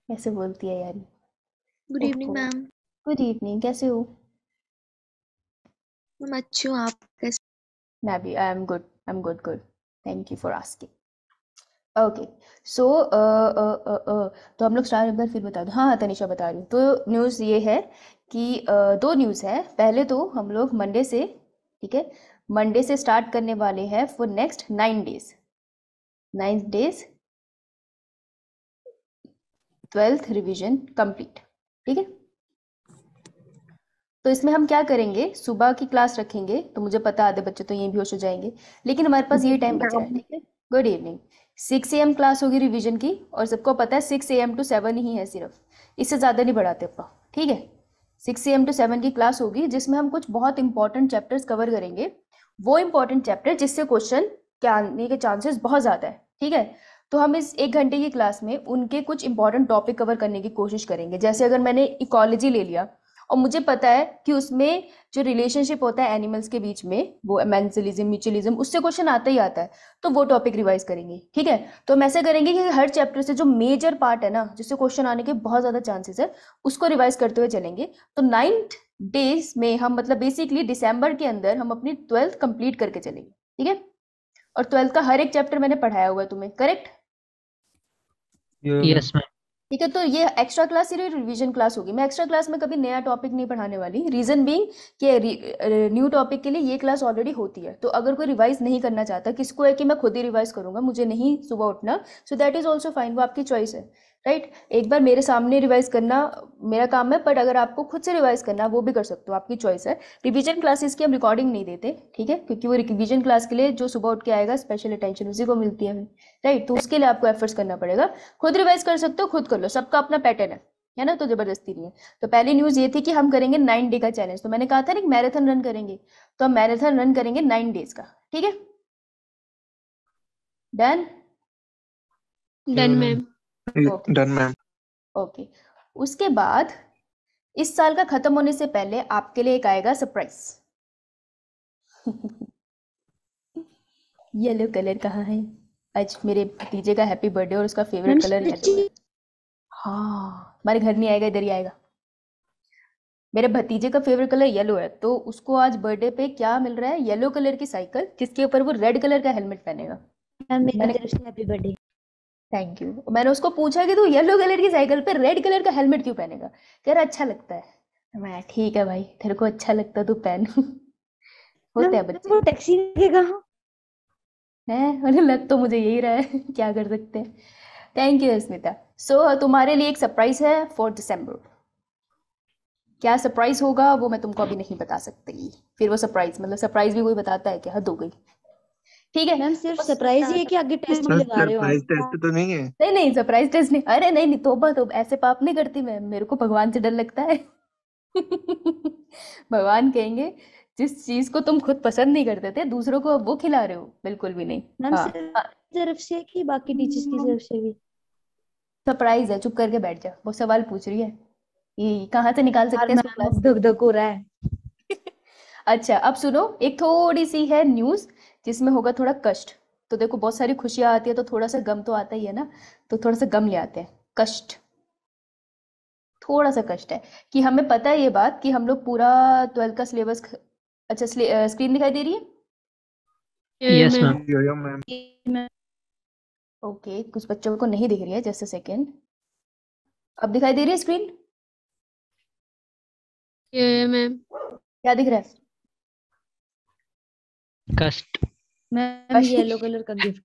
कैसे बोलती है यार ये? गुड इवनिंग ओहो। मैम। गुड इवनिंग, कैसे हो? मैं अच्छी हूँ, आप कैसे? मैं भी, I am good good. Thank you for asking. Okay. So तो हम लोग स्टार्ट एक बार फिर बता दो। हाँ हाँ, तनिषा बता रही हूँ। तो न्यूज़ ये है कि दो न्यूज़ है। पहले तो हम लोग मंडे से, ठीक है, मंडे से स्टार्ट करने वाले हैं for next 9 days. 9 days 12th revision complete. ठीक है। तो इसमें हम क्या करेंगे, सुबह की क्लास रखेंगे, तो मुझे पता आधे बच्चे तो यहीं बेहोश हो जाएंगे, लेकिन हमारे पास ये टाइम बच रहा है। ठीक है। Good evening. 6 AM क्लास होगी रिवीजन की, और सबको पता है 6 AM to 7 ही है सिर्फ, इससे ज़्यादा नहीं बढ़ाते अपना। ठीक है। 6 AM to 7 की क्लास होगी, जिसमें हम कुछ बहुत इंपॉर्टेंट चैप्टर्स कवर करेंगे। वो इंपॉर्टेंट चैप्टर जिससे क्वेश्चन के आने के चांसेस बहुत ज़्यादा है। ठीक है। तो हम इस 1 घंटे की क्लास में उनके कुछ इंपॉर्टेंट टॉपिक कवर करने की कोशिश करेंगे। जैसे अगर मैंने इकोलॉजी ले लिया, और मुझे पता है कि उसमें जो रिलेशनशिप होता है एनिमल्स के बीच में, वो मेंसलिज्म म्यूचुअलिज्म, उससे क्वेश्चन आता ही आता है, तो वो टॉपिक रिवाइज करेंगे। ठीक है। तो हम ऐसा करेंगे कि हर चैप्टर से जो मेजर पार्ट है ना, जिससे क्वेश्चन आने के बहुत ज्यादा चांसेस है, उसको रिवाइज करते हुए चलेंगे। तो 9 डेज में हम, मतलब बेसिकली दिसंबर के अंदर हम अपनी 12th कंप्लीट करके चलेंगे। ठीक है। और 12th का हर एक चैप्टर मैंने पढ़ाया हुआ है तुम्हें, करेक्ट? Yes ma'am. ठीक है। तो ये एक्स्ट्रा क्लास सिर्फ रिवीजन क्लास होगी। मैं एक्स्ट्रा क्लास में कभी नया टॉपिक नहीं पढ़ाने वाली, रीजन बीइंग कि न्यू टॉपिक के लिए ये क्लास ऑलरेडी होती है। तो अगर कोई रिवाइज नहीं करना चाहता, किसको है कि मैं खुद ही रिवाइज करूंगा, मुझे नहीं सुबह उठना, so that is also fine, वो आपकी चॉइस है। राइट। एक बार मेरे सामने रिवाइज करना मेरा काम है, बट अगर आपको खुद से रिवाइज करना, वो भी कर सकते हो, आपकी चॉइस है। रिवीजन क्लासेस की हम रिकॉर्डिंग नहीं देते, ठीक है, क्योंकि वो रिवीजन क्लास के लिए जो सुबह उठ के आएगा, स्पेशल अटेंशन उसी को मिलती है। राइट। तो उसके लिए आपको एफर्ट्स करना पड़ेगा। खुद रिवाइज कर सकते हो, खुद कर लो, सबका अपना पैटर्न है ना, तो जबरदस्ती नहीं है। तो पहली न्यूज ये थी कि हम करेंगे 9 डे का चैलेंज। तो मैंने कहा था ना मैराथन रन करेंगे, तो हम मैराथन रन करेंगे 9 डेज का। ठीक है। Done. Done ma'am. Okay. Done ma'am. Okay. उसके बाद इस साल का खत्म होने से पहले आपके लिए एक आएगा सरप्राइज। येलो कलर कहाँ है? आज मेरे भतीजे का हैप्पी बर्थडे और उसका फेवरेट कलर येलो है। हाँ, हमारे घर नहीं आएगा, इधर ही आएगा। मेरे भतीजे का फेवरेट कलर येलो है, तो उसको आज बर्थडे पे क्या मिल रहा है? येलो कलर की साइकिल, जिसके ऊपर वो रेड कलर का हेलमेट पहनेगा। मैम मेरी मैंने तरफ से हैप्पी बर्थडे। Thank you. मैंने उसको पूछा कि तू येलो कलर की साइकिल पे रेड कलर का हेलमेट क्यों पहनेगा? कह रहा अच्छा लगता है। मैं ठीक है भाई, तेरे को अच्छा लगता है तो पहन। होते हैं बच्चे। वो टैक्सी लगेगा। है, उन्हें लग तो मुझे यही रहा है। क्या कर सकते हैं। थैंक यू अस्मिता। सो तुम्हारे लिए एक सरप्राइज है फॉर दिसंबर। क्या सरप्राइज होगा वो मैं तुमको अभी नहीं बता सकती। फिर वो सरप्राइज, मतलब सरप्राइज भी कोई बताता है क्या? हद हो गई। ठीक है। मैम सिर्फ सरप्राइज ही है कि आगे टेस्ट भी लगा रहे हो आप? सरप्राइज टेस्ट तो नहीं है? नहीं नहीं, सरप्राइज टेस्ट नहीं। अरे नहीं नहीं, तोबा तो ऐसे पाप नहीं करती मैं, मेरे को भगवान से डर लगता है। भगवान कहेंगे जिस चीज को तुम खुद पसंद नहीं करते थे, दूसरों को अब वो खिला रहे हो, बिल्कुल भी नहीं। मैम हाँ। सिर्फ तरफ से है कि बाकी टीचर्स की तरफ से भी? सरप्राइज है, चुप करके बैठ जा, वो सवाल पूछ रही है, ये कहाँ से निकाल यार सकते हैं इसको मैम क्लास अब से? धक धक हो रहा है। अच्छा, अब सुनो, एक थोड़ी सी है न्यूज जिसमें होगा थोड़ा कष्ट। तो देखो, बहुत सारी खुशियां आती है तो थोड़ा सा गम तो आता ही है ना, तो थोड़ा सा गम ले आते हैं। कष्ट, थोड़ा सा कष्ट है कि हमें पता है ये बात कि हम लोग पूरा 12th का सिलेबस। अच्छा, स्क्रीन दिखाई दे रही है? Yes ma'am. मैम। मैम यो मैम। ओके, कुछ बच्चों को नहीं दिख रही है, जस्ट अ सेकेंड। अब दिखाई दे रही है स्क्रीन? मैम। क्या दिख रहा है? कष्ट। मैम कष्ट। येलो कलर का गिफ्ट।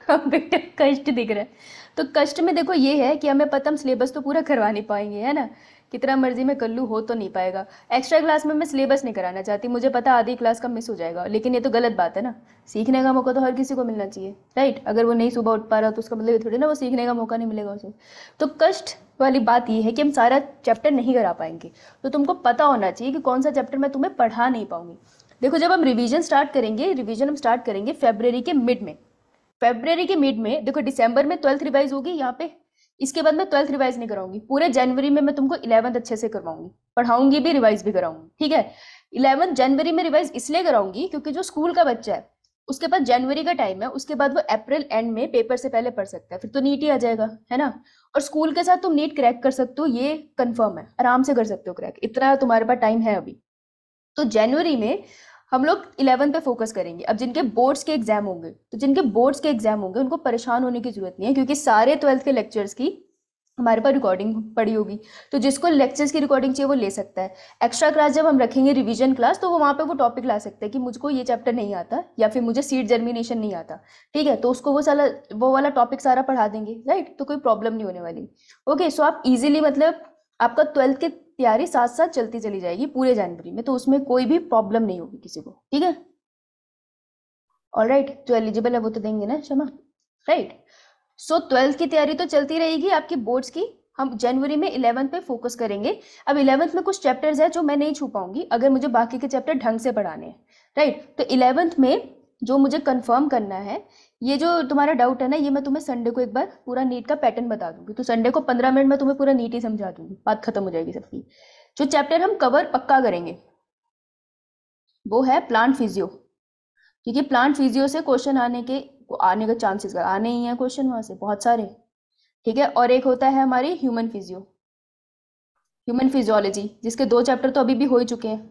हाँ बेटा, कष्ट दिख रहा है। तो कष्ट में देखो ये है कि हमें पता, हम सिलेबस तो पूरा करवा नहीं पाएंगे, है ना, कितना मर्जी में कल्लू हो तो नहीं पाएगा। एक्स्ट्रा क्लास में मैं सिलेबस नहीं कराना चाहती, मुझे पता आधी क्लास का मिस हो जाएगा, लेकिन ये तो गलत बात है ना। सीखने का मौका तो हर किसी को मिलना चाहिए, राइट। अगर वो नहीं सुबह उठ पा रहा तो उसका मतलब ये थोड़ी ना वो सीखने का मौका नहीं मिलेगा उसे। तो कष्ट वाली बात ये है कि हम सारा चैप्टर नहीं करा पाएंगे। तो तुमको पता होना चाहिए कि कौन सा चैप्टर मैं तुम्हें पढ़ा नहीं पाऊंगी। देखो, जब हम रिवीजन स्टार्ट करेंगे, रिवीजन हम स्टार्ट करेंगे फेब्रवरी के मिड में। फेब्रवरी के मिड में देखो, दिसंबर में 12th रिवाइज होगी यहाँ पे। इसके बाद मैं 12th रिवाइज नहीं कराऊंगी, पूरे जनवरी में मैं तुमको 11th अच्छे से करवाऊंगी, पढ़ाऊंगी भी, रिवाइज भी कराऊंगी। ठीक है। 11th जनवरी में रिवाइज इसलिए कराऊंगी क्योंकि जो स्कूल का बच्चा है उसके पास जनवरी का टाइम है, उसके बाद वो अप्रैल एंड में पेपर से पहले पढ़ सकता है, फिर तो नीट ही आ जाएगा, है ना। और स्कूल के साथ तुम नीट क्रैक कर सकते हो, ये कंफर्म है, आराम से कर सकते हो क्रैक, इतना तुम्हारे पास टाइम है अभी। तो जनवरी में हम लोग 11 पे फोकस करेंगे। अब जिनके बोर्ड्स के एग्जाम होंगे, तो जिनके बोर्ड्स के एग्जाम होंगे उनको परेशान होने की जरूरत नहीं है, क्योंकि सारे 12th के लेक्चर्स की हमारे पास रिकॉर्डिंग पड़ी होगी। तो जिसको लेक्चर्स की रिकॉर्डिंग चाहिए वो ले सकता है। एक्स्ट्रा क्लास जब हम रखेंगे रिवीजन क्लास, तो वो वहाँ पे वो टॉपिक ला सकते हैं कि मुझको ये चैप्टर नहीं आता या फिर मुझे सीड जर्मिनेशन नहीं आता, ठीक है, तो उसको वो वाला टॉपिक सारा पढ़ा देंगे, राइट। तो कोई प्रॉब्लम नहीं होने वाली। ओके, सो आप इजीली, मतलब आपका 12th की तैयारी साथ साथ चलती चली जाएगी पूरे जनवरी में, तो उसमें कोई भी प्रॉब्लम नहीं होगी किसी को, ठीक है। ऑलराइट, जो एलिजिबल है वो तो देंगे ना क्षमा, राइट। सो 12th की तैयारी तो चलती रहेगी आपकी बोर्ड्स की। हम जनवरी में 11th पे फोकस करेंगे। अब 11th में कुछ चैप्टर्स है जो मैं नहीं छू पाऊंगी अगर मुझे बाकी के चैप्टर ढंग से पढ़ाने हैं, राइट। तो 11th में जो मुझे कंफर्म करना है, ये जो तुम्हारा डाउट है ना, ये मैं तुम्हें संडे को एक बार पूरा नीट का पैटर्न बता दूंगी। तो संडे को 15 मिनट में तुम्हें पूरा नीट ही समझा दूंगी, बात खत्म हो जाएगी सबकी। जो चैप्टर हम कवर पक्का करेंगे वो है प्लांट फिजियो, क्योंकि प्लांट फिजियो से क्वेश्चन आने का चांसेस आने ही है क्वेश्चन वहां से बहुत सारे, ठीक है। और एक होता है हमारी ह्यूमन फिजियोलॉजी, जिसके 2 चैप्टर तो अभी भी हो ही चुके हैं,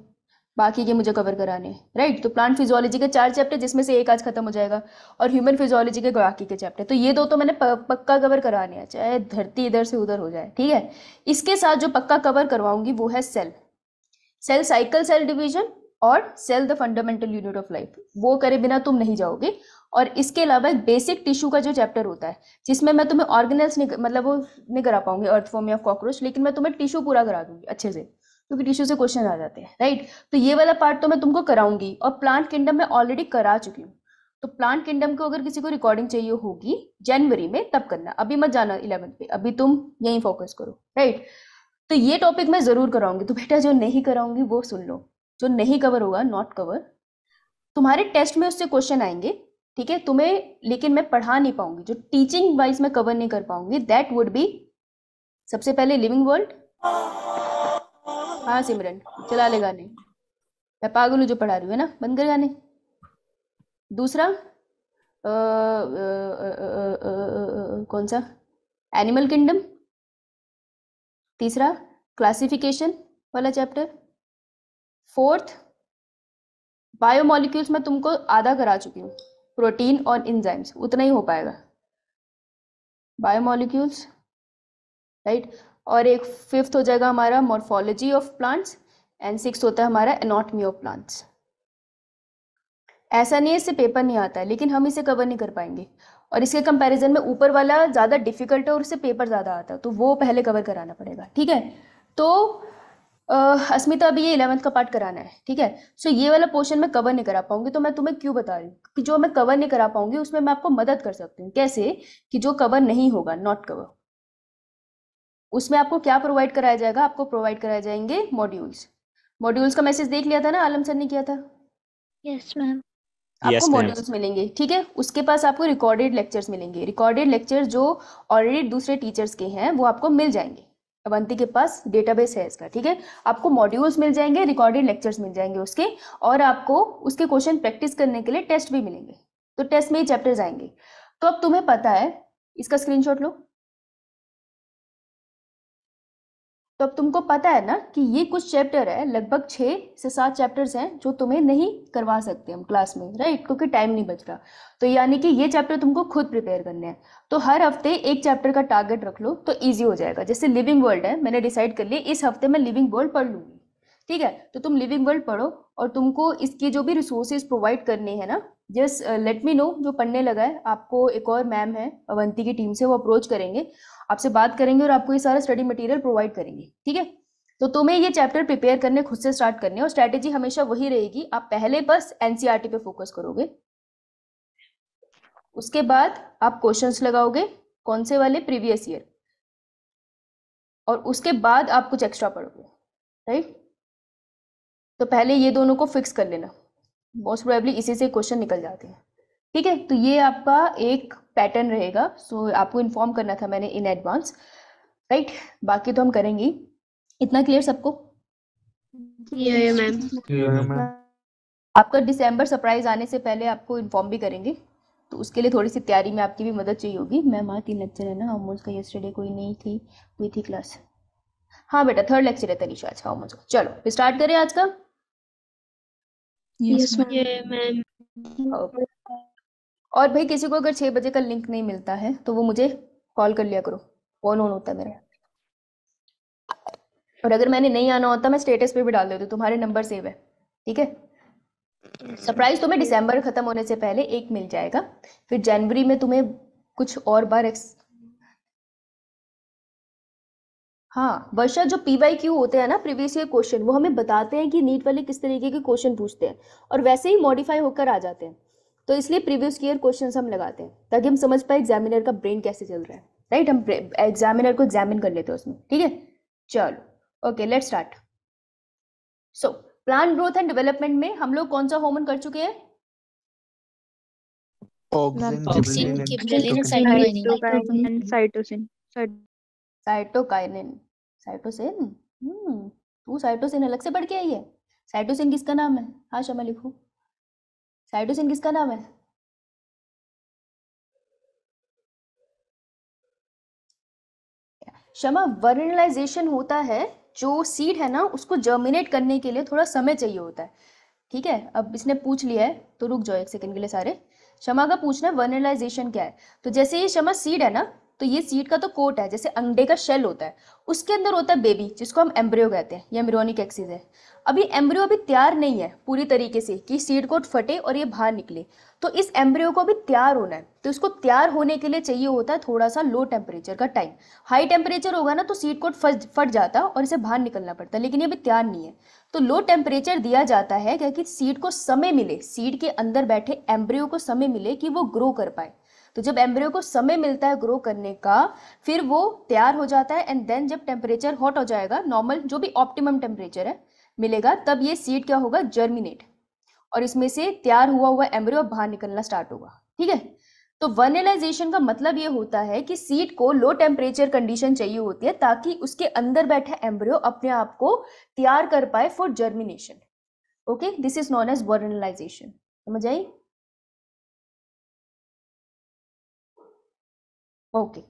बाकी के मुझे कवर कराने हैं, राइट। तो प्लांट फिजियोलॉजी के 4 चैप्टर, जिसमें से एक आज खत्म हो जाएगा, और ह्यूमन फिजियोलॉजी के बाकी के चैप्टर, तो ये 2 तो मैंने पक्का कवर कराने हैं, चाहे धरती इधर से उधर हो जाए, ठीक है। इसके साथ जो पक्का कवर करवाऊंगी वो है सेल साइकिल, सेल डिवीजन और cell the fundamental unit of life, वो करे बिना तुम नहीं जाओगे। और इसके अलावा एक बेसिक टिश्यू का जो चैप्टर होता है, जिसमें मैं तुम्हें ऑर्गेनेल्स नहीं, मतलब वो नहीं करा पाऊंगी, अर्थवॉर्म या कॉकरोच, लेकिन मैं तुम्हें टिश्यू पूरा करा दूंगी अच्छे से, क्योंकि टिश्यू से क्वेश्चन आ जाते हैं, राइट। तो ये वाला पार्ट तो मैं तुमको कराऊंगी, और प्लांट किंगडम में ऑलरेडी करा चुकी हूँ। तो प्लांट किंगडम को अगर किसी को रिकॉर्डिंग चाहिए होगी जनवरी में, तब करना, अभी मत जाना 11th पे, अभी तुम यही फोकस करो, राइट। तो ये टॉपिक मैं जरूर कराऊंगी। तो बेटा जो नहीं कराऊंगी वो सुन लो, जो नहीं कवर होगा, नॉट कवर, तुम्हारे टेस्ट में उससे क्वेश्चन आएंगे, ठीक है तुम्हें, लेकिन मैं पढ़ा नहीं पाऊंगी, जो टीचिंग वाइज मैं कवर नहीं कर पाऊंगी, दैट वुड बी सबसे पहले लिविंग वर्ल्ड। हाँ सिमरन, चला ले गाने, मैं पागल हूँ जो पढ़ा रही हूँ, है ना, बंद कर गाने। दूसरा कौन सा, एनिमल किंगडम। तीसरा क्लासिफिकेशन वाला चैप्टर। फोर्थ बायोमोलिक्यूल्स में तुमको आधा करा चुकी हूँ, प्रोटीन और एंजाइम्स, उतना ही हो पाएगा बायोमोलिक्यूल्स, राइट। और एक 5th हो जाएगा हमारा morphology of plants, and 6th होता है हमारा एनाटॉमी ऑफ प्लांट्स। ऐसा नहीं है इससे पेपर नहीं आता है, लेकिन हम इसे कवर नहीं कर पाएंगे, और इसके कंपैरिजन में ऊपर वाला ज़्यादा डिफिकल्ट है और इससे पेपर ज़्यादा आता है, तो वो पहले कवर कराना पड़ेगा, ठीक है। तो अस्मिता अभी ये 11th का पार्ट कराना है, ठीक है। सो ये वाला पोर्शन मैं कवर नहीं करा पाऊंगी, तो मैं तुम्हें क्यों बता रही हूँ कि जो मैं कवर नहीं करा पाऊंगी उसमें मैं आपको मदद कर सकती हूँ। कैसे कि जो कवर नहीं होगा, नॉट कवर, उसमें आपको क्या प्रोवाइड कराया जाएगा, आपको प्रोवाइड कराए जाएंगे मॉड्यूल्स का मैसेज देख लिया था ना, आलम सर ने किया था, यस मैम। आपको मॉड्यूल्स मिलेंगे, ठीक है। उसके पास आपको रिकॉर्डेड लेक्चर्स मिलेंगे, रिकॉर्डेड लेक्चर जो ऑलरेडी दूसरे टीचर्स के हैं वो आपको मिल जाएंगे, अवंती के पास डेटाबेस है इसका, ठीक है। आपको मॉड्यूल्स मिल जाएंगे, रिकॉर्डेड लेक्चर्स मिल जाएंगे उसके, और आपको उसके क्वेश्चन प्रैक्टिस करने के लिए टेस्ट भी मिलेंगे, तो टेस्ट में ही चैप्टर्स आएंगे। तो अब तुम्हें पता है, इसका स्क्रीनशॉट लो। तो अब तुमको पता है ना कि ये कुछ चैप्टर है, लगभग 6 से 7 चैप्टर्स हैं जो तुम्हें नहीं करवा सकते हम क्लास में, राइट, क्योंकि टाइम नहीं बच रहा। तो यानी कि ये चैप्टर तुमको खुद प्रिपेयर करने हैं। तो हर हफ्ते एक चैप्टर का टारगेट रख लो तो ईजी हो जाएगा। जैसे लिविंग वर्ल्ड है, मैंने डिसाइड कर लिया इस हफ्ते मैं लिविंग वर्ल्ड पढ़ लूंगी, ठीक है। तो तुम लिविंग वर्ल्ड पढ़ो, और तुमको इसकी जो भी रिसोर्सेज प्रोवाइड करने हैं ना, जस्ट लेट मी नो। जो पढ़ने लगा है, आपको एक और मैम है अवंती की टीम से, वो अप्रोच करेंगे, आपसे बात करेंगे और आपको ये सारा स्टडी मटेरियल प्रोवाइड करेंगे, ठीक है। तो तुम्हें ये चैप्टर प्रिपेयर करने खुद से स्टार्ट करने, और स्ट्रैटेजी हमेशा वही रहेगी, आप पहले बस एनसीईआरटी पे फोकस करोगे, उसके बाद आप क्वेश्चंस लगाओगे, कौन से वाले, प्रीवियस ईयर, और उसके बाद आप कुछ एक्स्ट्रा पढ़ोगे, राइट। तो पहले ये दोनों को फिक्स कर लेना, मोस्ट प्रोबेबली इसी से क्वेश्चन निकल जाते हैं, ठीक है। तो ये आपका एक पैटर्न रहेगा, सो आपको इन्फॉर्म करना था मैंने इन एडवांस, राइट। बाकी तो हम करेंगे। इतना क्लियर सबको? ये मैम। आपका दिसंबर सरप्राइज आने से पहले आपको इन्फॉर्म भी करेंगे, तो उसके लिए थोड़ी सी तैयारी में आपकी भी मदद चाहिए होगी। मैम आज 3 लेक्चर है ना, हार्मोन्स का यस्टरडे कोई नहीं थी, हुई थी क्लास। हाँ बेटा 3rd लेक्चर है तनीषा आज हार्मोन्स का। चलो स्टार्ट करें आज का। Yes ma'am. ओके। और भाई किसी को अगर 6 बजे का लिंक नहीं मिलता है तो वो मुझे कॉल कर लिया करो, फोन ऑन होता है मेरा। और अगर मैंने नहीं आना होता मैं स्टेटस पे भी डाल देती हूँ, तुम्हारे नंबर सेव है, ठीक है। सरप्राइज तुम्हें दिसंबर खत्म होने से पहले एक मिल जाएगा, फिर जनवरी में तुम्हें कुछ और बार हाँ वर्षा, जो PYQ होते हैं ना प्रीवियस ईयर क्वेश्चन, वो हमें बताते हैं कि नीट वाले किस तरीके के क्वेश्चन पूछते हैं और वैसे ही मॉडिफाई होकर आ जाते हैं। तो इसलिए प्रीवियस ईयर क्वेश्चंस हम लगाते हैं ताकि हम समझ पाए एग्जामिनर का ब्रेन कैसे चल रहा है, राइट। हम एग्जामिनर को एग्जामिन कर लेते हैं उसमें, ठीक है। चलो okay let's start. So plant growth and development में हम लोग कौन सा होमन कर चुके हैं? Auxin, gibberellin and cytosine. Cytokinin, cytosine. तू साइटोसिन अलग से पढ़ के आई है। साइटोसिन किसका नाम है? हाँ शमा लिखो, साइटोसिन किसका नाम है? शमा, वर्नलाइजेशन होता है, जो सीड है ना उसको जर्मिनेट करने के लिए थोड़ा समय चाहिए होता है, ठीक है। अब इसने पूछ लिया है तो रुक जाओ एक सेकंड के लिए सारे। शमा का पूछना है वर्नलाइजेशन क्या है। तो जैसे ये शमा सीड है ना, तो ये सीड का तो कोट है, जैसे अंडे का शेल होता है, उसके अंदर होता है बेबी जिसको हम एम्ब्रियो कहते हैं, ये एम्ब्रियोनिक एक्सिस है। अभी एम्ब्रियो अभी तैयार नहीं है पूरी तरीके से कि सीड कोट फटे और ये बाहर निकले, तो इस एम्ब्रियो को अभी तैयार होना है। तो इसको तैयार होने के लिए चाहिए होता है थोड़ा सा लो टेम्परेचर का टाइम। हाई टेम्परेचर होगा ना तो सीड कोट फट जाता और इसे बाहर निकलना पड़ता, लेकिन ये अभी तैयार नहीं है। तो लो टेम्परेचर दिया जाता है क्योंकि सीड को समय मिले, सीड के अंदर बैठे एम्ब्रियो को समय मिले कि वो ग्रो कर पाए। तो जब एम्ब्रियो को समय मिलता है ग्रो करने का, फिर वो तैयार हो जाता है, एंड देन जब टेम्परेचर हॉट हो जाएगा, नॉर्मल जो भी ऑप्टिमम टेम्परेचर है मिलेगा, तब ये सीड क्या होगा, जर्मिनेट, और इसमें से तैयार हुआ हुआ एम्ब्रियो बाहर निकलना स्टार्ट होगा, ठीक है। तो वर्नलाइजेशन का मतलब ये होता है कि सीड को लो टेम्परेचर कंडीशन चाहिए होती है ताकि उसके अंदर बैठा एम्ब्रियो अपने आप को तैयार कर पाए for germination. Okay, this is known as vernalization. समझ आई? ओके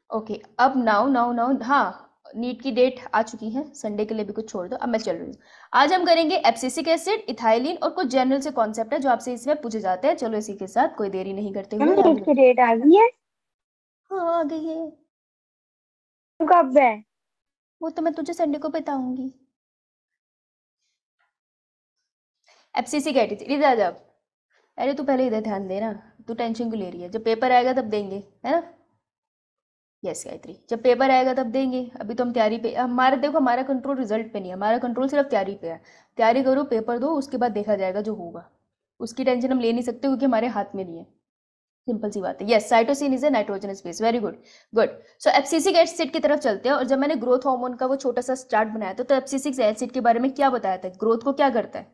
ओके, अब नाउ हाँ, नीट की डेट आ चुकी है, संडे के लिए भी कुछ छोड़ दो, अब मैं चल रही हूँ। आज हम करेंगे एब्सिसिक एसिड, इथाइलिन और कुछ जनरल से कॉन्सेप्ट है जो आपसे इसमें पूछे जाते हैं। चलो इसी के साथ कोई देरी नहीं करते हुए नीट की डेट आ गई है? हाँ आ गई है। कब है? वो तो मैं तुझे संडे को बताऊंगी। एब्सिसिक एसिड, इधर आ जा। अरे तू पहले इधर ध्यान दे ना, तू टेंशन क्यों ले रही है? जब पेपर आएगा तब देंगे, है ना। यस गायत्री, जब पेपर आएगा तब देंगे, अभी तो हम तैयारी पे, हमारा देखो हमारा कंट्रोल रिजल्ट पे नहीं है, हमारा कंट्रोल सिर्फ तैयारी पे है। तैयारी करो, पेपर दो, उसके बाद देखा जाएगा जो होगा, उसकी टेंशन हम ले नहीं सकते क्योंकि हमारे हाथ में नहीं है। सिंपल सी बात है। Yes, cytosine is a nitrogenous base, very good good. So abscisic acid की तरफ चलते हैं। और जब मैंने ग्रोथ हार्मोन का वो छोटा सा चार्ट बनाया था, तो एब्सिसिक एसिड के बारे में क्या बताया था, ग्रोथ को क्या करता है?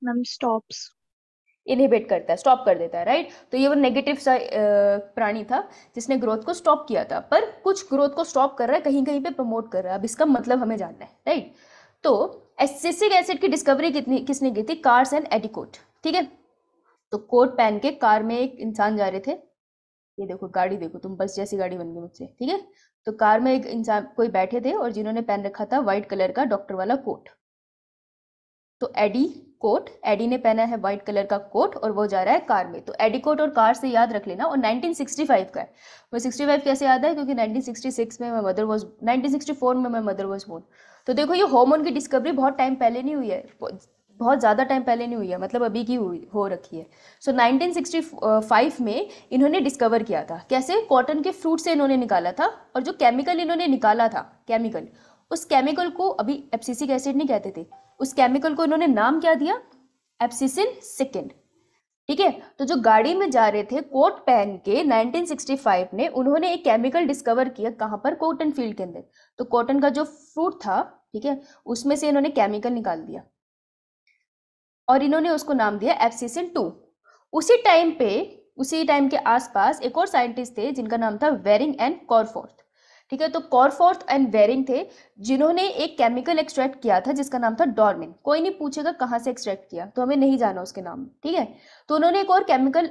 मैम स्टॉप्स, इनहिबिट करता है, स्टॉप कर देता है, राइट। तो ये वो नेगेटिव सा प्राणी था जिसने ग्रोथ को स्टॉप किया था, पर कुछ ग्रोथ को स्टॉप कर रहा है, कहीं कहीं पे प्रमोट कर रहा है। अब इसका मतलब हमें जानना है, राइट। तो एब्सिसिक एसिड की डिस्कवरी किसने की थी? कार्स एंड एडिकोट, ठीक है। तो कोट पहन के कार में एक इंसान जा रहे थे, ये देखो गाड़ी देखो तुम, बस जैसी गाड़ी बन गई मुझसे, ठीक है। तो कार में एक इंसान कोई बैठे थे और जिन्होंने पहन रखा था व्हाइट कलर का डॉक्टर वाला कोट। तो एडी कोट, एडी ने पहना है व्हाइट कलर का कोट और वो जा रहा है कार में। तो एडी कोट और कार से याद रख लेना। और 1965 का है वो। 65 कैसे याद है? क्योंकि 1966 में मैं मदर वॉज 1964 में मैं मदर वॉज बोर्न। तो देखो ये हार्मोन की डिस्कवरी बहुत टाइम पहले नहीं हुई है, बहुत ज़्यादा टाइम पहले नहीं हुई है, मतलब अभी की हो रखी है। सो 1965 में इन्होंने डिस्कवर किया था। कैसे? कॉटन के फ्रूट से इन्होंने निकाला था, और जो केमिकल इन्होंने निकाला था, केमिकल, उस केमिकल को अभी एब्सिसिक एसिड नहीं कहते थे, उस केमिकल को इन्होंने नाम क्या दिया? एब्सिसिन सेकेंड, ठीक है। तो जो गाड़ी में जा रहे थे कोट पहन के 1965 में, उन्होंने एक केमिकल डिस्कवर किया, कहां पर? कॉटन फील्ड के अंदर। तो कॉटन का जो फ्रूट था, ठीक है, उसमें से इन्होंने केमिकल निकाल दिया और इन्होंने उसको नाम दिया एब्सिसिन 2। उसी टाइम के आसपास एक और साइंटिस्ट थे जिनका नाम था वेरिंग एंड कॉरफोर्थ, ठीक है। तो कॉरफोर्थ एंड वेरिंग थे जिन्होंने एक केमिकल एक्सट्रैक्ट किया था जिसका नाम था डॉर्मिन। कोई नहीं पूछेगा कहाँ से एक्सट्रैक्ट किया, तो हमें नहीं जाना उसके नाम, ठीक है। तो उन्होंने एक और केमिकल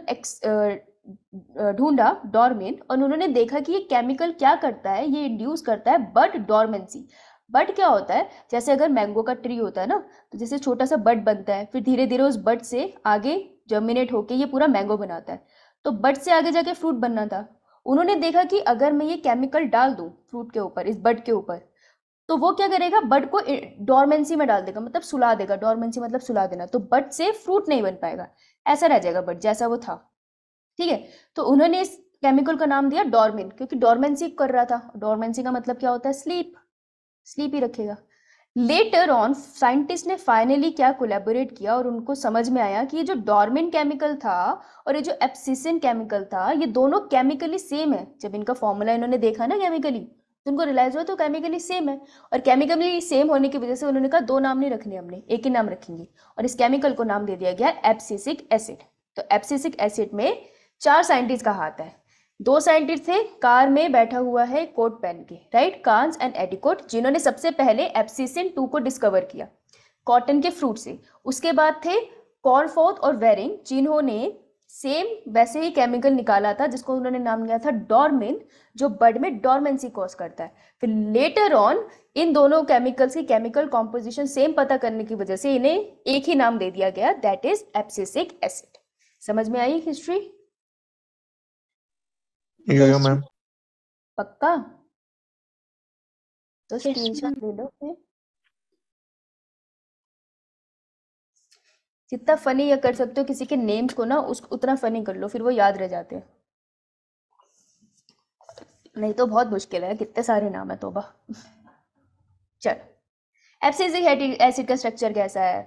ढूंढा डॉर्मिन, और उन्होंने देखा कि ये केमिकल क्या करता है, ये इंड्यूस करता है बड डॉर्मेंसी। बड क्या होता है, जैसे अगर मैंगो का ट्री होता है ना, तो जैसे छोटा सा बड बनता है, फिर धीरे धीरे उस बड से आगे जर्मिनेट होके ये पूरा मैंगो बनाता है। तो बड से आगे जाके फ्रूट बनना था। उन्होंने देखा कि अगर मैं ये केमिकल डाल दूं फ्रूट के ऊपर, इस बड के ऊपर, तो वो क्या करेगा, बड को डॉर्मेंसी में डाल देगा, मतलब सुला देगा। डॉर्मेंसी मतलब सुला देना। तो बड से फ्रूट नहीं बन पाएगा, ऐसा रह जाएगा बड जैसा वो था, ठीक है। तो उन्होंने इस केमिकल का नाम दिया डॉर्मिन, क्योंकि डॉर्मेंसी कर रहा था। डॉर्मेंसी का मतलब क्या होता है, स्लीप, स्लीप ही रखेगा। लेटर ऑन साइंटिस्ट ने फाइनली क्या कोलैबोरेट किया, और उनको समझ में आया कि ये जो डॉर्मिन केमिकल था और ये जो एब्सिसिन केमिकल था, ये दोनों केमिकली सेम है। जब इनका फॉर्मूला इन्होंने देखा ना केमिकली, तो उनको रियलाइज हुआ तो केमिकली सेम है। और केमिकली सेम होने की वजह से उन्होंने कहा दो नाम नहीं रखने, हमने एक ही नाम रखेंगे। और इस केमिकल को नाम दे दिया गया एब्सिसिक एसिड। तो एब्सिसिक एसिड में 4 साइंटिस्ट का हाथ है। 2 साइंटिस्ट थे, कार में बैठा हुआ है कोट पहन के, राइट, कांस एंड एडिकोट, जिन्होंने सबसे पहले एब्सिसिन 2 को डिस्कवर किया कॉटन के फ्रूट से। उसके बाद थे कॉरफोर्थ और वेरिंग, जिन्होंने सेम वैसे ही केमिकल निकाला था जिसको उन्होंने नाम दिया था डॉर्मिन, जो बड में डॉर्मेंसी कॉज करता है। फिर लेटर ऑन इन दोनों केमिकल्स की केमिकल कॉम्पोजिशन सेम पता करने की वजह से इन्हें एक ही नाम दे दिया गया, दैट इज एब्सिसिक एसिड। समझ में आई हिस्ट्री? यो मैम। पक्का? तो Yes, स्क्रीनशॉट ले लो फिर। जितना फनी या कर सकते हो किसी के नेम्स को ना, उस उतना फनी कर लो, फिर वो याद रह जाते हैं। नहीं तो बहुत मुश्किल है, कितने सारे नाम है, तोबा। चलो, एब्सिसिक एसिड का स्ट्रक्चर कैसा है?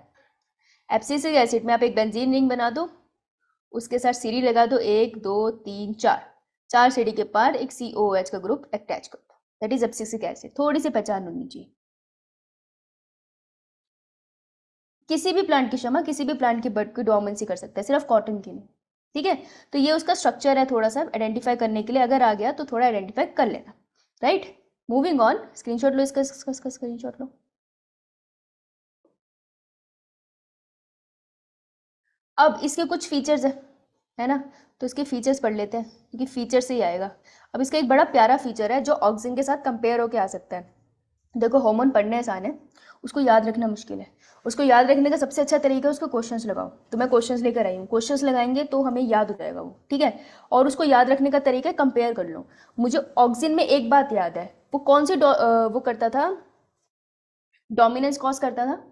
एब्सिसिक एसिड में आप एक बेंजीन रिंग बना दो, उसके साथ सीढ़ी लगा दो, 1 2 3 4 सीढ़ी के पार एक COOH का ग्रुप अटैच कर दो, दैट इज एब्सिसिक एसिड। थोड़ी सी पहचान होनी चाहिए किसी भी प्लांट की, क्षमा, किसी भी प्लांट की बड की डोमेंसी कर सकता है, सिर्फ कॉटन की नहीं, ठीक है। तो ये उसका स्ट्रक्चर है, थोड़ा सा आइडेंटिफाई करने के लिए, अगर आ गया तो थोड़ा आइडेंटिफाई कर लेना, राइट। मूविंग ऑन, स्क्रीनशॉट लो, इसका स्क्रीनशॉट लो। अब इसके कुछ फीचर्स है ना, तो इसके फीचर्स पढ़ लेते हैं, क्योंकि फीचर से ही आएगा। अब इसका एक बड़ा प्यारा फीचर है जो ऑक्सीजन के साथ कंपेयर होके आ सकता है। देखो, हार्मोन पढ़ने आसान है, उसको याद रखना मुश्किल है। उसको याद रखने का सबसे अच्छा तरीका है उसको क्वेश्चंस लगाओ। तो मैं क्वेश्चंस लेकर आई हूँ, क्वेश्चंस लगाएंगे तो हमें याद हो जाएगा वो, ठीक है। और उसको याद रखने का तरीका है कंपेयर कर लो। मुझे ऑक्सीजन में एक बात याद है, वो कौन सी वो करता था, डोमिनेंस कॉज करता था,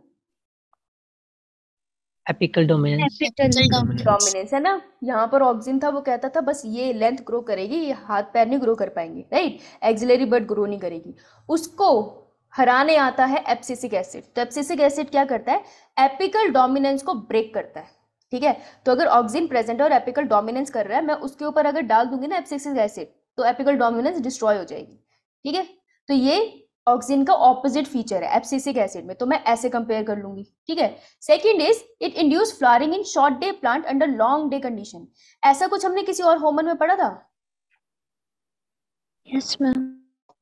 एपिकल डोमिनेंस। डोमिनेंस है ना। यहाँ पर ऑक्सीजन था, वो कहता था बस ये लेंथ ग्रो करेगी, ये हाथ पैर नहीं ग्रो कर पाएंगे, राइट, एक्सिलरी बर्ड ग्रो नहीं करेगी। उसको हराने आता है एब्सिसिक एसिड। तो एब्सिसिक एसिड क्या करता है, एपिकल डोमिनेंस को ब्रेक करता है, ठीक है। तो अगर ऑक्सीजन प्रेजेंट है और एपिकल डोमिनेंस कर रहा है, मैं उसके ऊपर अगर डाल दूंगी ना एब्सिसिक एसिड, तो एपिकल डोमिनेंस डिस्ट्रॉय हो जाएगी, ठीक है। तो ये ऑक्सीजन का ऑपोजिट फीचर है एब्सिसिक एसिड में, तो मैं ऐसे कंपेयर कर लूंगी, ठीक है। Second is it induce flowering in short day plant under long day condition. ऐसा कुछ हमने किसी और होमन में पढ़ा था? Yes, ma'am.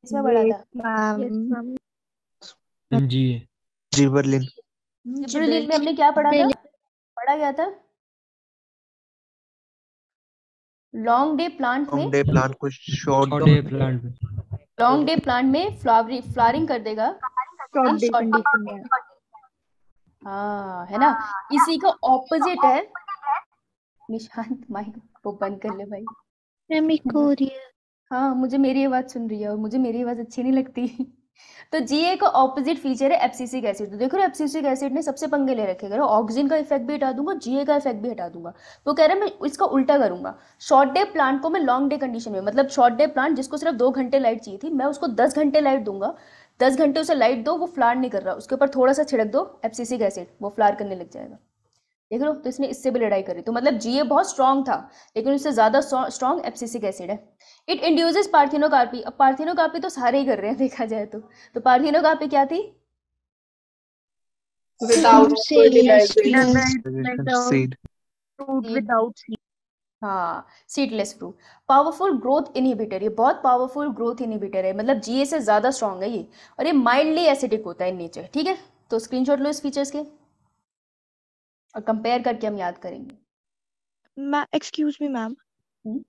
इसमें पढ़ा था Yes, ma'am. जी जिबरलिन। जिब्रेलिन में हमने क्या पढ़ा था, पढ़ा गया था लॉन्ग डे प्लांट में, लॉन्ग डे प्लांट को शॉर्ट डे प्लांट में। लॉन्ग डे प्लांट में फ्लावरिंग कर देगा in short day short- condition में। हाँ, है ना। इसी का ऑपोजिट है, निशांत माइक वो बंद कर ले भाई। Ma'am, एक हो रही है। हाँ, मुझे मेरी आवाज सुन रही है और मुझे मेरी आवाज अच्छी नहीं लगती। तो GA का ऑपोजिट फीचर है एब्सिसिक एसिड। तो देखो एब्सिसिक एसिड ने सबसे पंगे ले रखे, कह ऑक्सीजन का इफेक्ट भी हटा दूंगा, GA का इफेक्ट भी हटा दूंगा। तो कह रहा है मैं इसका उल्टा करूंगा, शॉर्ट डे प्लांट को मैं लॉन्ग डे कंडीशन में, मतलब शॉर्ट डे प्लांट जिसको सिर्फ 2 घंटे लाइट चाहिए थी, मैं उसको 10 घंटे लाइट दूंगा। 10 घंटे उसे लाइट दो, वो फ्लावर नहीं कर रहा, उसके ऊपर थोड़ा सा छिड़क दो एब्सिसिक एसिड, वो फ्लावर करने लग जाएगा। देख लो, तो इसने इससे भी लड़ाई करी। तो मतलब GA बहुत स्ट्रांग था, लेकिन उससे ज्यादा स्ट्रांग एब्सिसिक एसिड है। It induces parthenocarpy. अब पार्थिनोकार्पी तो सारे ही कर रहे हैं देखा जाए तो पार्थिनोकार्पी क्या थी, Without Seed. fertilization. Seed. Fruit without seed. हाँ, seedless fruit powerful growth inhibitor, ये बहुत पावरफुल ग्रोथ इनहिबिटर है, मतलब जीए से ज्यादा स्ट्रांग है ये, और ये माइल्डली एसिडिक होता है इन नेचर। ठीक है, तो स्क्रीनशॉट लो इस फीचर्स के और कंपेयर करके हम याद करेंगे। Excuse me ma'am. Hmm?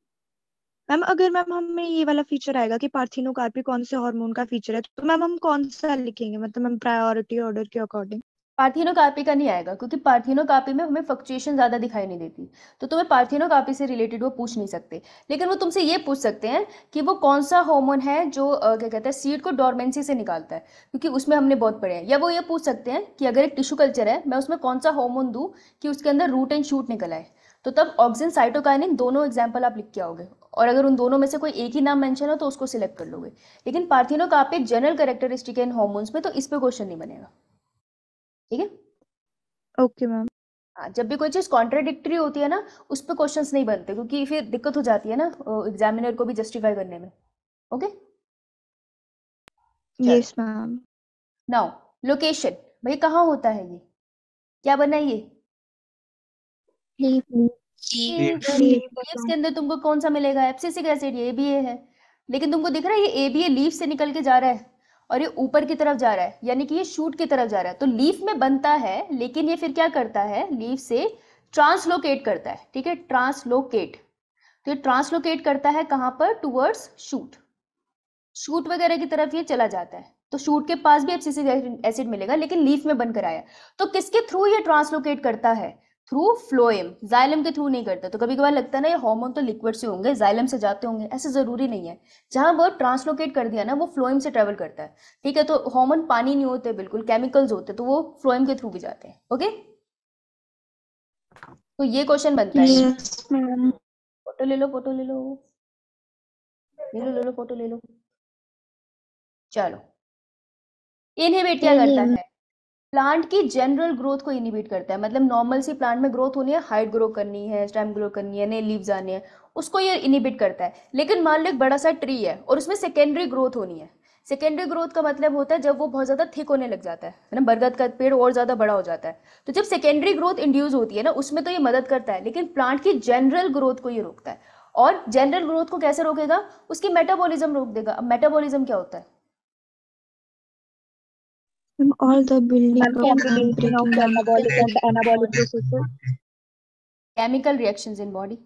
Ma'am अगर मैम हमें ये वाला फीचर आएगा कि पार्थिनोकार्पी कौन से हार्मोन का फीचर है, तो मैम हम कौन सा लिखेंगे, मतलब मैम प्रायोरिटी ऑर्डर के अकॉर्डिंग? पार्थिनोकार्पी का नहीं आएगा, क्योंकि पार्थिनोकार्पी में हमें फ्लक्चुएशन ज्यादा दिखाई नहीं देती, तो तुम्हें पार्थिनोकार्पी से रिलेटेड वो पूछ नहीं सकते। लेकिन वो तुमसे ये पूछ सकते हैं कि वो कौन सा हार्मोन है जो क्या कहते हैं सीड को डोरमेंसी से निकालता है, क्योंकि उसमें हमने बहुत पढ़े हैं। या वो ये पूछ सकते हैं कि अगर एक टिश्यू कल्चर है, मैं उसमें कौन सा हार्मोन दूं कि उसके अंदर रूट एंड शूट निकल आए, तो तब ऑक्सिन साइटोकाइनिन दोनों एग्जाम्पल आप लिख के आओगे, और अगर उन दोनों में से कोई एक ही नाम मेंशन हो तो उसको सिलेक्ट कर लोगे। लेकिन पार्थिनोकार्पी एक जनरल कैरेक्टरिस्टिक है इन हार्मोन्स में, तो इस पे क्वेश्चन नहीं बनेगा। ठीक है, ओके मैम। हाँ, जब भी कोई चीज कॉन्ट्राडिक्टरी होती है ना, उस पर क्वेश्चंस नहीं बनते, क्योंकि फिर दिक्कत हो जाती है ना एग्जामिनर को भी जस्टिफाई करने में। Okay, yes ma'am. Now location, भाई कहाँ होता है ये, क्या बना ये लीव्स के अंदर तुमको कौन सा मिलेगा, एब्सिसिक एसिड, ये ABA है। लेकिन तुमको दिख रहा है ये ABA लीफ से निकल के जा रहा है और ये ऊपर की तरफ जा रहा है, यानी कि ये शूट की तरफ जा रहा है, तो लीफ में बनता है, लेकिन ये फिर क्या करता है, लीफ से ट्रांसलोकेट करता है। ठीक है, ट्रांसलोकेट, तो ये ट्रांसलोकेट करता है कहाँ पर, टूवर्ड्स शूट, शूट वगैरह की तरफ ये चला जाता है, तो शूट के पास भी एब्सिसिक एसिड मिलेगा, लेकिन लीफ में बनकर आया। तो किसके थ्रू ये ट्रांसलोकेट करता है, थ्रू फ्लोएम, जाइलम के थ्रू नहीं करता। तो कभी कभार लगता है ना ये हार्मोन तो लिक्विड से होंगे, जाइलम से जाते होंगे, ऐसे जरूरी नहीं है। जहां वो ट्रांसलोकेट कर दिया ना, वो फ्लोएम से ट्रेवल करता है। ठीक है, तो हार्मोन पानी नहीं होते, बिल्कुल केमिकल्स होते, तो वो फ्लोएम के थ्रू भी जाते हैं। ओके, तो ये क्वेश्चन बनता है। Yes ma'am. फोटो ले लो, फोटो ले लो, ले लो, ले लो, फोटो ले लो। चलो, इनहिबिट क्या करता है, प्लांट की जनरल ग्रोथ को इनहिबिट करता है, मतलब नॉर्मल सी प्लांट में ग्रोथ होनी है, हाइट ग्रो करनी है, स्टेम ग्रो करनी है, नए लीव्स आने हैं, उसको ये इनहिबिट करता है। लेकिन मान लो एक बड़ा सा ट्री है और उसमें सेकेंडरी ग्रोथ होनी है। सेकेंडरी ग्रोथ का मतलब होता है जब वो बहुत ज्यादा थिक होने लग जाता है ना, बरगद का पेड़ और ज्यादा बड़ा हो जाता है, तो जब सेकेंडरी ग्रोथ इंड्यूस होती है ना, उसमें तो ये मदद करता है, लेकिन प्लांट की जनरल ग्रोथ को ये रोकता है। और जनरल ग्रोथ को कैसे रोकेगा, उसकी मेटाबॉलिज्म रोक देगा। अब मेटाबॉलिज्म क्या होता है, All the building ma'am of combination breaking of down metabolic and anabolic processes. Chemical reactions in body.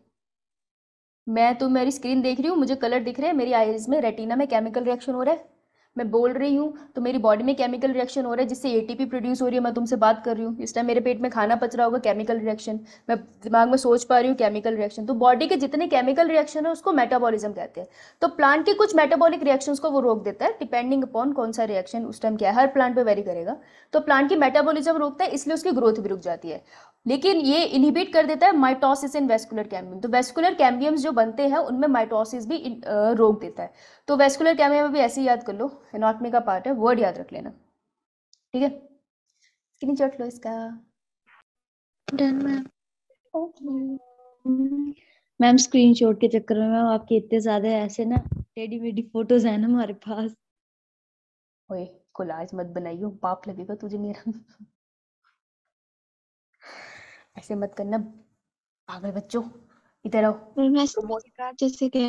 मैं तो मेरी स्क्रीन देख रही हूँ, मुझे कलर दिख रहे हैं, मेरी आईज में रेटिना में केमिकल रिएक्शन हो रहा है, मैं बोल रही हूँ तो मेरी बॉडी में केमिकल रिएक्शन हो रहा है, जिससे ATP प्रोड्यूस हो रही है, मैं तुमसे बात कर रही हूँ, इस टाइम मेरे पेट में खाना पच रहा होगा, केमिकल रिएक्शन, मैं दिमाग में सोच पा रही हूँ, केमिकल रिएक्शन। तो बॉडी के जितने केमिकल रिएक्शन है उसको मेटाबॉलिज्म कहते हैं। तो प्लांट के कुछ मेटाबॉलिक रिएक्शंस को वो रोक देता है, डिपेंडिंग अपॉन कौन सा रिएक्शन उस टाइम क्या है, हर प्लांट पे वेरी करेगा। तो प्लांट की मेटाबॉलिज्म रोकता है, इसलिए उसकी ग्रोथ भी रुक जाती है। लेकिन ये इनहिबिट कर देता है माइटोसिस इन वेस्कुलर कैम्बियम, तो वेस्कुलर कैम्बियम्स जो बनते हैं उनमें माइटोसिस भी रोक देता है। तो वेस्कुलर कैम्बियम भी ऐसे ही याद कर लो, एनाटॉमी का पार्ट है, वर्ड याद रख लेना। ठीक है, स्क्रीनशॉट लो इसका। Done ma'am. मैम स्क्रीनशॉट के चक्कर में मैम आपके इतने ज्यादा ऐसे ना टेडी मेडी फोटोज है ना हमारे पास। ओए कोलाज मत बनाइयो, पाप लगेगा तुझे मेरा। ऐसे मत करना पागल बच्चों, इधर आओ। मैम ऐसे बेकार जैसे क्या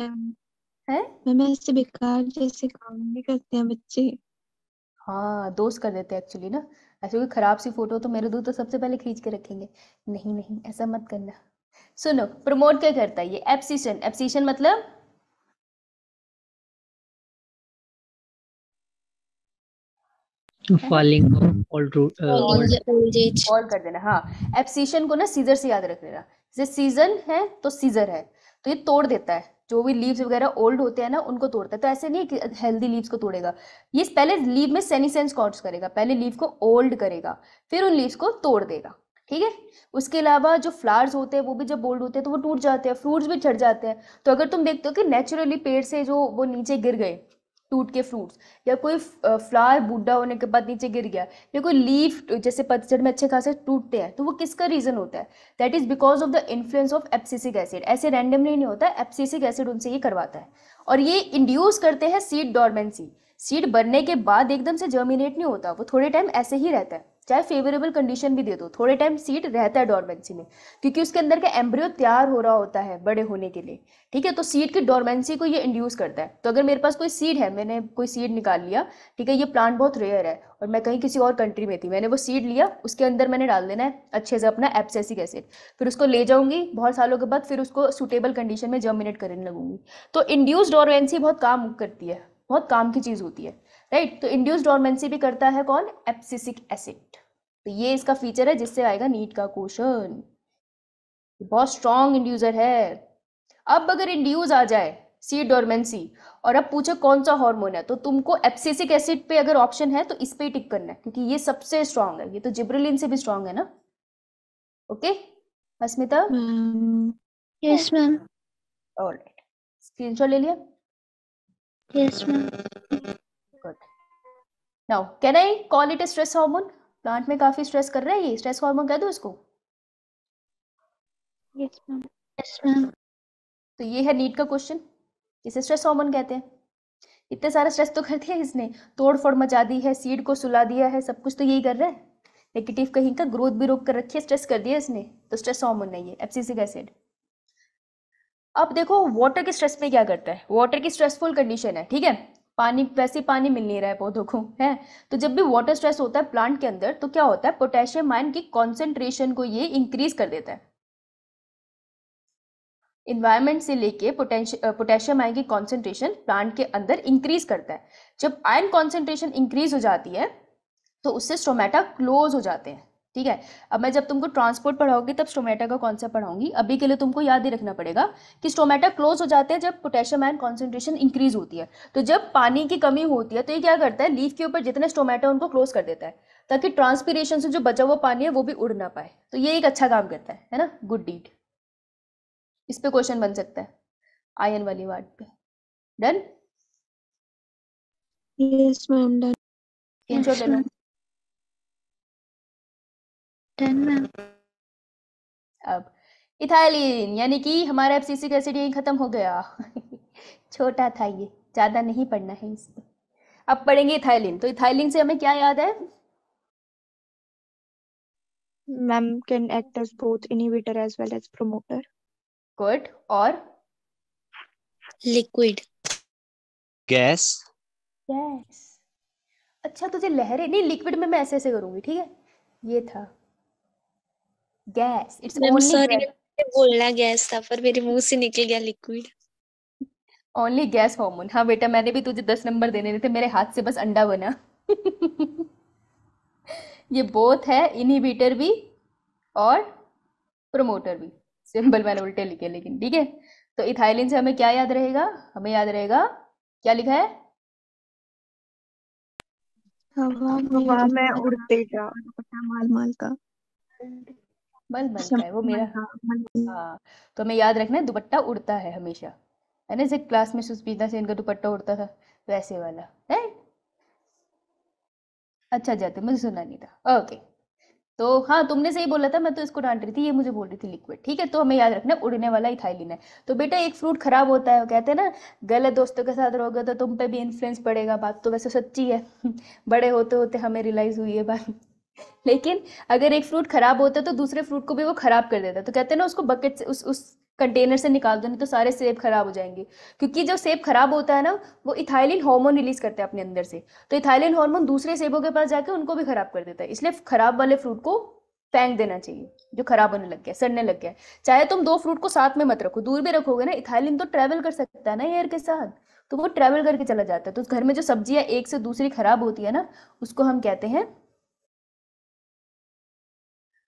है, मैम, ऐसे बेकार जैसे काम नहीं करते हैं बच्चे। हाँ दोस्त कर देते हैं एक्चुअली ना, ऐसे कोई खराब सी फोटो तो मेरे दूध तो सबसे पहले खींच के रखेंगे। नहीं नहीं, ऐसा मत करना। सुनो, प्रमोट क्या करता है ये, एब्सिशन। एब्सिशन मतलब फॉलिंग ऑल रूट कॉल कर देना। हाँ, एब्सिशन को ना सीजर से याद रख लेना, जैसे सीजन है तो सीजर है, तो ये तोड़ देता है, जो भी लीव्स वगैरह ओल्ड होते हैं ना उनको तोड़ता है। तो ऐसे नहीं कि हेल्दी लीव्स को तोड़ेगा, ये पहले लीव में सेनीसेंस कॉज करेगा, पहले लीव को ओल्ड करेगा, फिर उन लीव्स को तोड़ देगा। ठीक है, उसके अलावा जो फ्लावर्स होते हैं वो भी जब बोल्ड होते हैं तो वो टूट जाते हैं, फ्रूट्स भी झड़ जाते हैं। तो अगर तुम देखते हो कि नेचुरली पेड़ से जो वो नीचे गिर गए टूट के फ्रूट्स, या कोई फ्लावर बूढ़ा होने के बाद नीचे गिर गया, या कोई लीफ जैसे पतझड़ में अच्छे खासे टूटते हैं, तो वो किसका रीजन होता है, that is because of the influence of abscisic acid. ऐसे रैंडमली नहीं होता, एब्सिसिक एसिड उनसे ये करवाता है, और ये इंड्यूस करते हैं सीड डॉर्मेंसी। सीड बनने के बाद एकदम से जर्मिनेट नहीं होता, वो थोड़े टाइम ऐसे ही रहता है, चाहे फेवरेबल कंडीशन भी दे दो, थोड़े टाइम सीड रहता है डोरमेंसी में, क्योंकि उसके अंदर का एम्ब्रियो तैयार हो रहा होता है बड़े होने के लिए, ठीक है। तो सीड की डोरमेंसी को ये इंड्यूस करता है। तो अगर मेरे पास कोई सीड है, मैंने कोई सीड निकाल लिया, ठीक है, ये प्लांट बहुत रेयर है और मैं कहीं किसी और कंट्री में थी, मैंने वो सीड लिया, उसके अंदर मैंने डाल देना है अच्छे से अपना एब्सिसिक एसिड, फिर उसको ले जाऊंगी बहुत सालों के बाद, फिर उसको सुटेबल कंडीशन में जर्मिनेट करने लगूंगी। तो इंड्यूस डोरमेंसी बहुत काम करती है, बहुत काम की चीज होती है, राइट। तो इंड्यूस डोरमेंसी भी करता है कौन? Abscisic acid. तो ये इसका फीचर है जिससे आएगा नीट का क्वेश्चन। बहुत स्ट्रॉन्ग इंड्यूसर है। अब अगर इंड्यूस आ जाए सीड डोरमेंसी और अब पूछे कौन सा हार्मोन है, तो तुमको एब्सिसिक एसिड पे अगर ऑप्शन है तो इस पे ही टिक करना है, क्योंकि ये सबसे स्ट्रॉन्ग है, ये तो जिब्रेलिन से भी स्ट्रॉन्ग है ना। Okay Asmita? Yes ma'am. Alright, screenshot ले लिया? Yes ma'am. Good. Now can I call it a stress hormone? Plant में काफी स्ट्रेस कर रहा है, ये स्ट्रेस हार्मोन कह दो इसको? Yes ma'am. Yes ma'am. तो ये है नीट का क्वेश्चन, इसे स्ट्रेस हार्मोन कहते हैं। इतने सारा स्ट्रेस तो कर दिया इसने, तोड़ फोड़ मचा दी है, सीड को सुला दिया है, सब कुछ तो यही कर रहा है। नेगेटिव कहीं का ग्रोथ भी रोक कर रखी है, स्ट्रेस कर दिया इसने, तो स्ट्रेस हार्मोन नहीं है, एब्सिसिक एसिड। अब देखो वाटर के स्ट्रेस में क्या करता है, वाटर की स्ट्रेसफुल कंडीशन है, ठीक है, पानी वैसे पानी मिल नहीं रहा है पौधों को, है। तो जब भी वाटर स्ट्रेस होता है प्लांट के अंदर, तो क्या होता है, पोटेशियम आयन की कॉन्सेंट्रेशन को ये इंक्रीज कर देता है। इन्वायरमेंट से लेके पोटेशियम आयन की कॉन्सेंट्रेशन प्लांट के अंदर इंक्रीज करता है। जब आयन कॉन्सेंट्रेशन इंक्रीज हो जाती है तो उससे स्टोमेटा क्लोज हो जाते हैं, ठीक है। अब मैं जब तुमको ट्रांसपोर्ट पढ़ाऊंगी तब स्टोमेटा का कॉन्सेप्ट पढ़ाऊंगी, अभी के लिए तुमको याद ही रखना पड़ेगा कि स्टोमेटा क्लोज हो जाते हैं जब पोटेशियम आयन कॉन्सेंट्रेशन इंक्रीज होती है। तो जब पानी की कमी होती है तो ये क्या करता है, लीफ के ऊपर जितने स्टोमेटा उनको क्लोज कर देता है, ताकि ट्रांसपीरेशन से जो बचा हुआ पानी है वो भी उड़ ना पाए। तो ये एक अच्छा काम करता है ना, गुड डीड। इस पे क्वेश्चन बन सकता है आयन वाली वर्ड पे। Done? Yes ma'am done. Screenshot ले लो। Done ma'am. अब इथाइलिन, यानी कि हमारा एब्सिसिक एसिड यही खत्म हो गया। छोटा था ये, ज्यादा नहीं पढ़ना है इस पे। अब पढ़ेंगे इथाइलिन। तो इथाइलिन से हमें क्या याद है? Ma'am can act as both inhibitor as well as promoter. Good. और लिक्विड, गैस, गैस। अच्छा तुझे लहरें नहीं, लिक्विड में मैं ऐसे ऐसे करूंगी, ठीक है। ये था gas, it's ma'am only sorry gas, बोलना गैस था पर मेरे मुंह से निकल गया लिक्विड। Only gas hormone. हाँ बेटा, मैंने भी तुझे 10 नंबर देने थे, मेरे हाथ से बस अंडा बना। ये बोथ है, इनहिबिटर भी और प्रमोटर भी। सिंबल मैंने उल्टे लिखे लेकिन ठीक है। तो इथाइलिन से हमें क्या याद रहेगा? हमें याद रहेगा, क्या लिखा है? हवा में उड़ते जा माल माल का मल मल का है वो मेरा। हाँ, तो हमें याद रखना है दुपट्टा उड़ता है हमेशा, है ना। जैसे क्लास में सुस्मिता सेन का दुपट्टा उड़ता था, वैसे वाला है। अच्छा जाते, मुझे सुना नहीं था। ओके, तो हाँ तुमने सही बोला था, मैं तो इसको डांट रही थी, ये मुझे बोल रही थी लिक्विड, ठीक है। तो हमें याद रखना उड़ने वाला इथाइलिन है। तो बेटा एक फ्रूट खराब होता है, कहते हैं ना गलत दोस्तों के साथ रहोगे तो तुम पे भी इन्फ्लुएंस पड़ेगा। बात तो वैसे सच्ची है। बड़े होते होते हमें रियलाइज हुई है बात। लेकिन अगर एक फ्रूट खराब होता है तो दूसरे फ्रूट को भी वो खराब कर देता है। तो कहते हैं ना उसको बकेट से, उस कंटेनर से निकाल दो, नहीं तो सारे सेब खराब हो जाएंगे। क्योंकि जब सेब खराब होता है ना, वो इथाइलिन हार्मोन रिलीज करते हैं अपने अंदर से। तो इथाइलिन हार्मोन दूसरे सेबों के पास जाके उनको भी खराब कर देता है। इसलिए खराब वाले फ्रूट को फेंक देना चाहिए, जो खराब होने लग गया, सड़ने लग गया। चाहे तुम 2 फ्रूट को साथ में मत रखो, दूर भी रखोगे ना, इथाइलिन तो ट्रेवल कर सकता है ना एयर के साथ, तो वो ट्रेवल करके चला जाता है। तो उस घर में जो सब्जियां एक से दूसरी खराब होती है ना, उसको हम कहते हैं,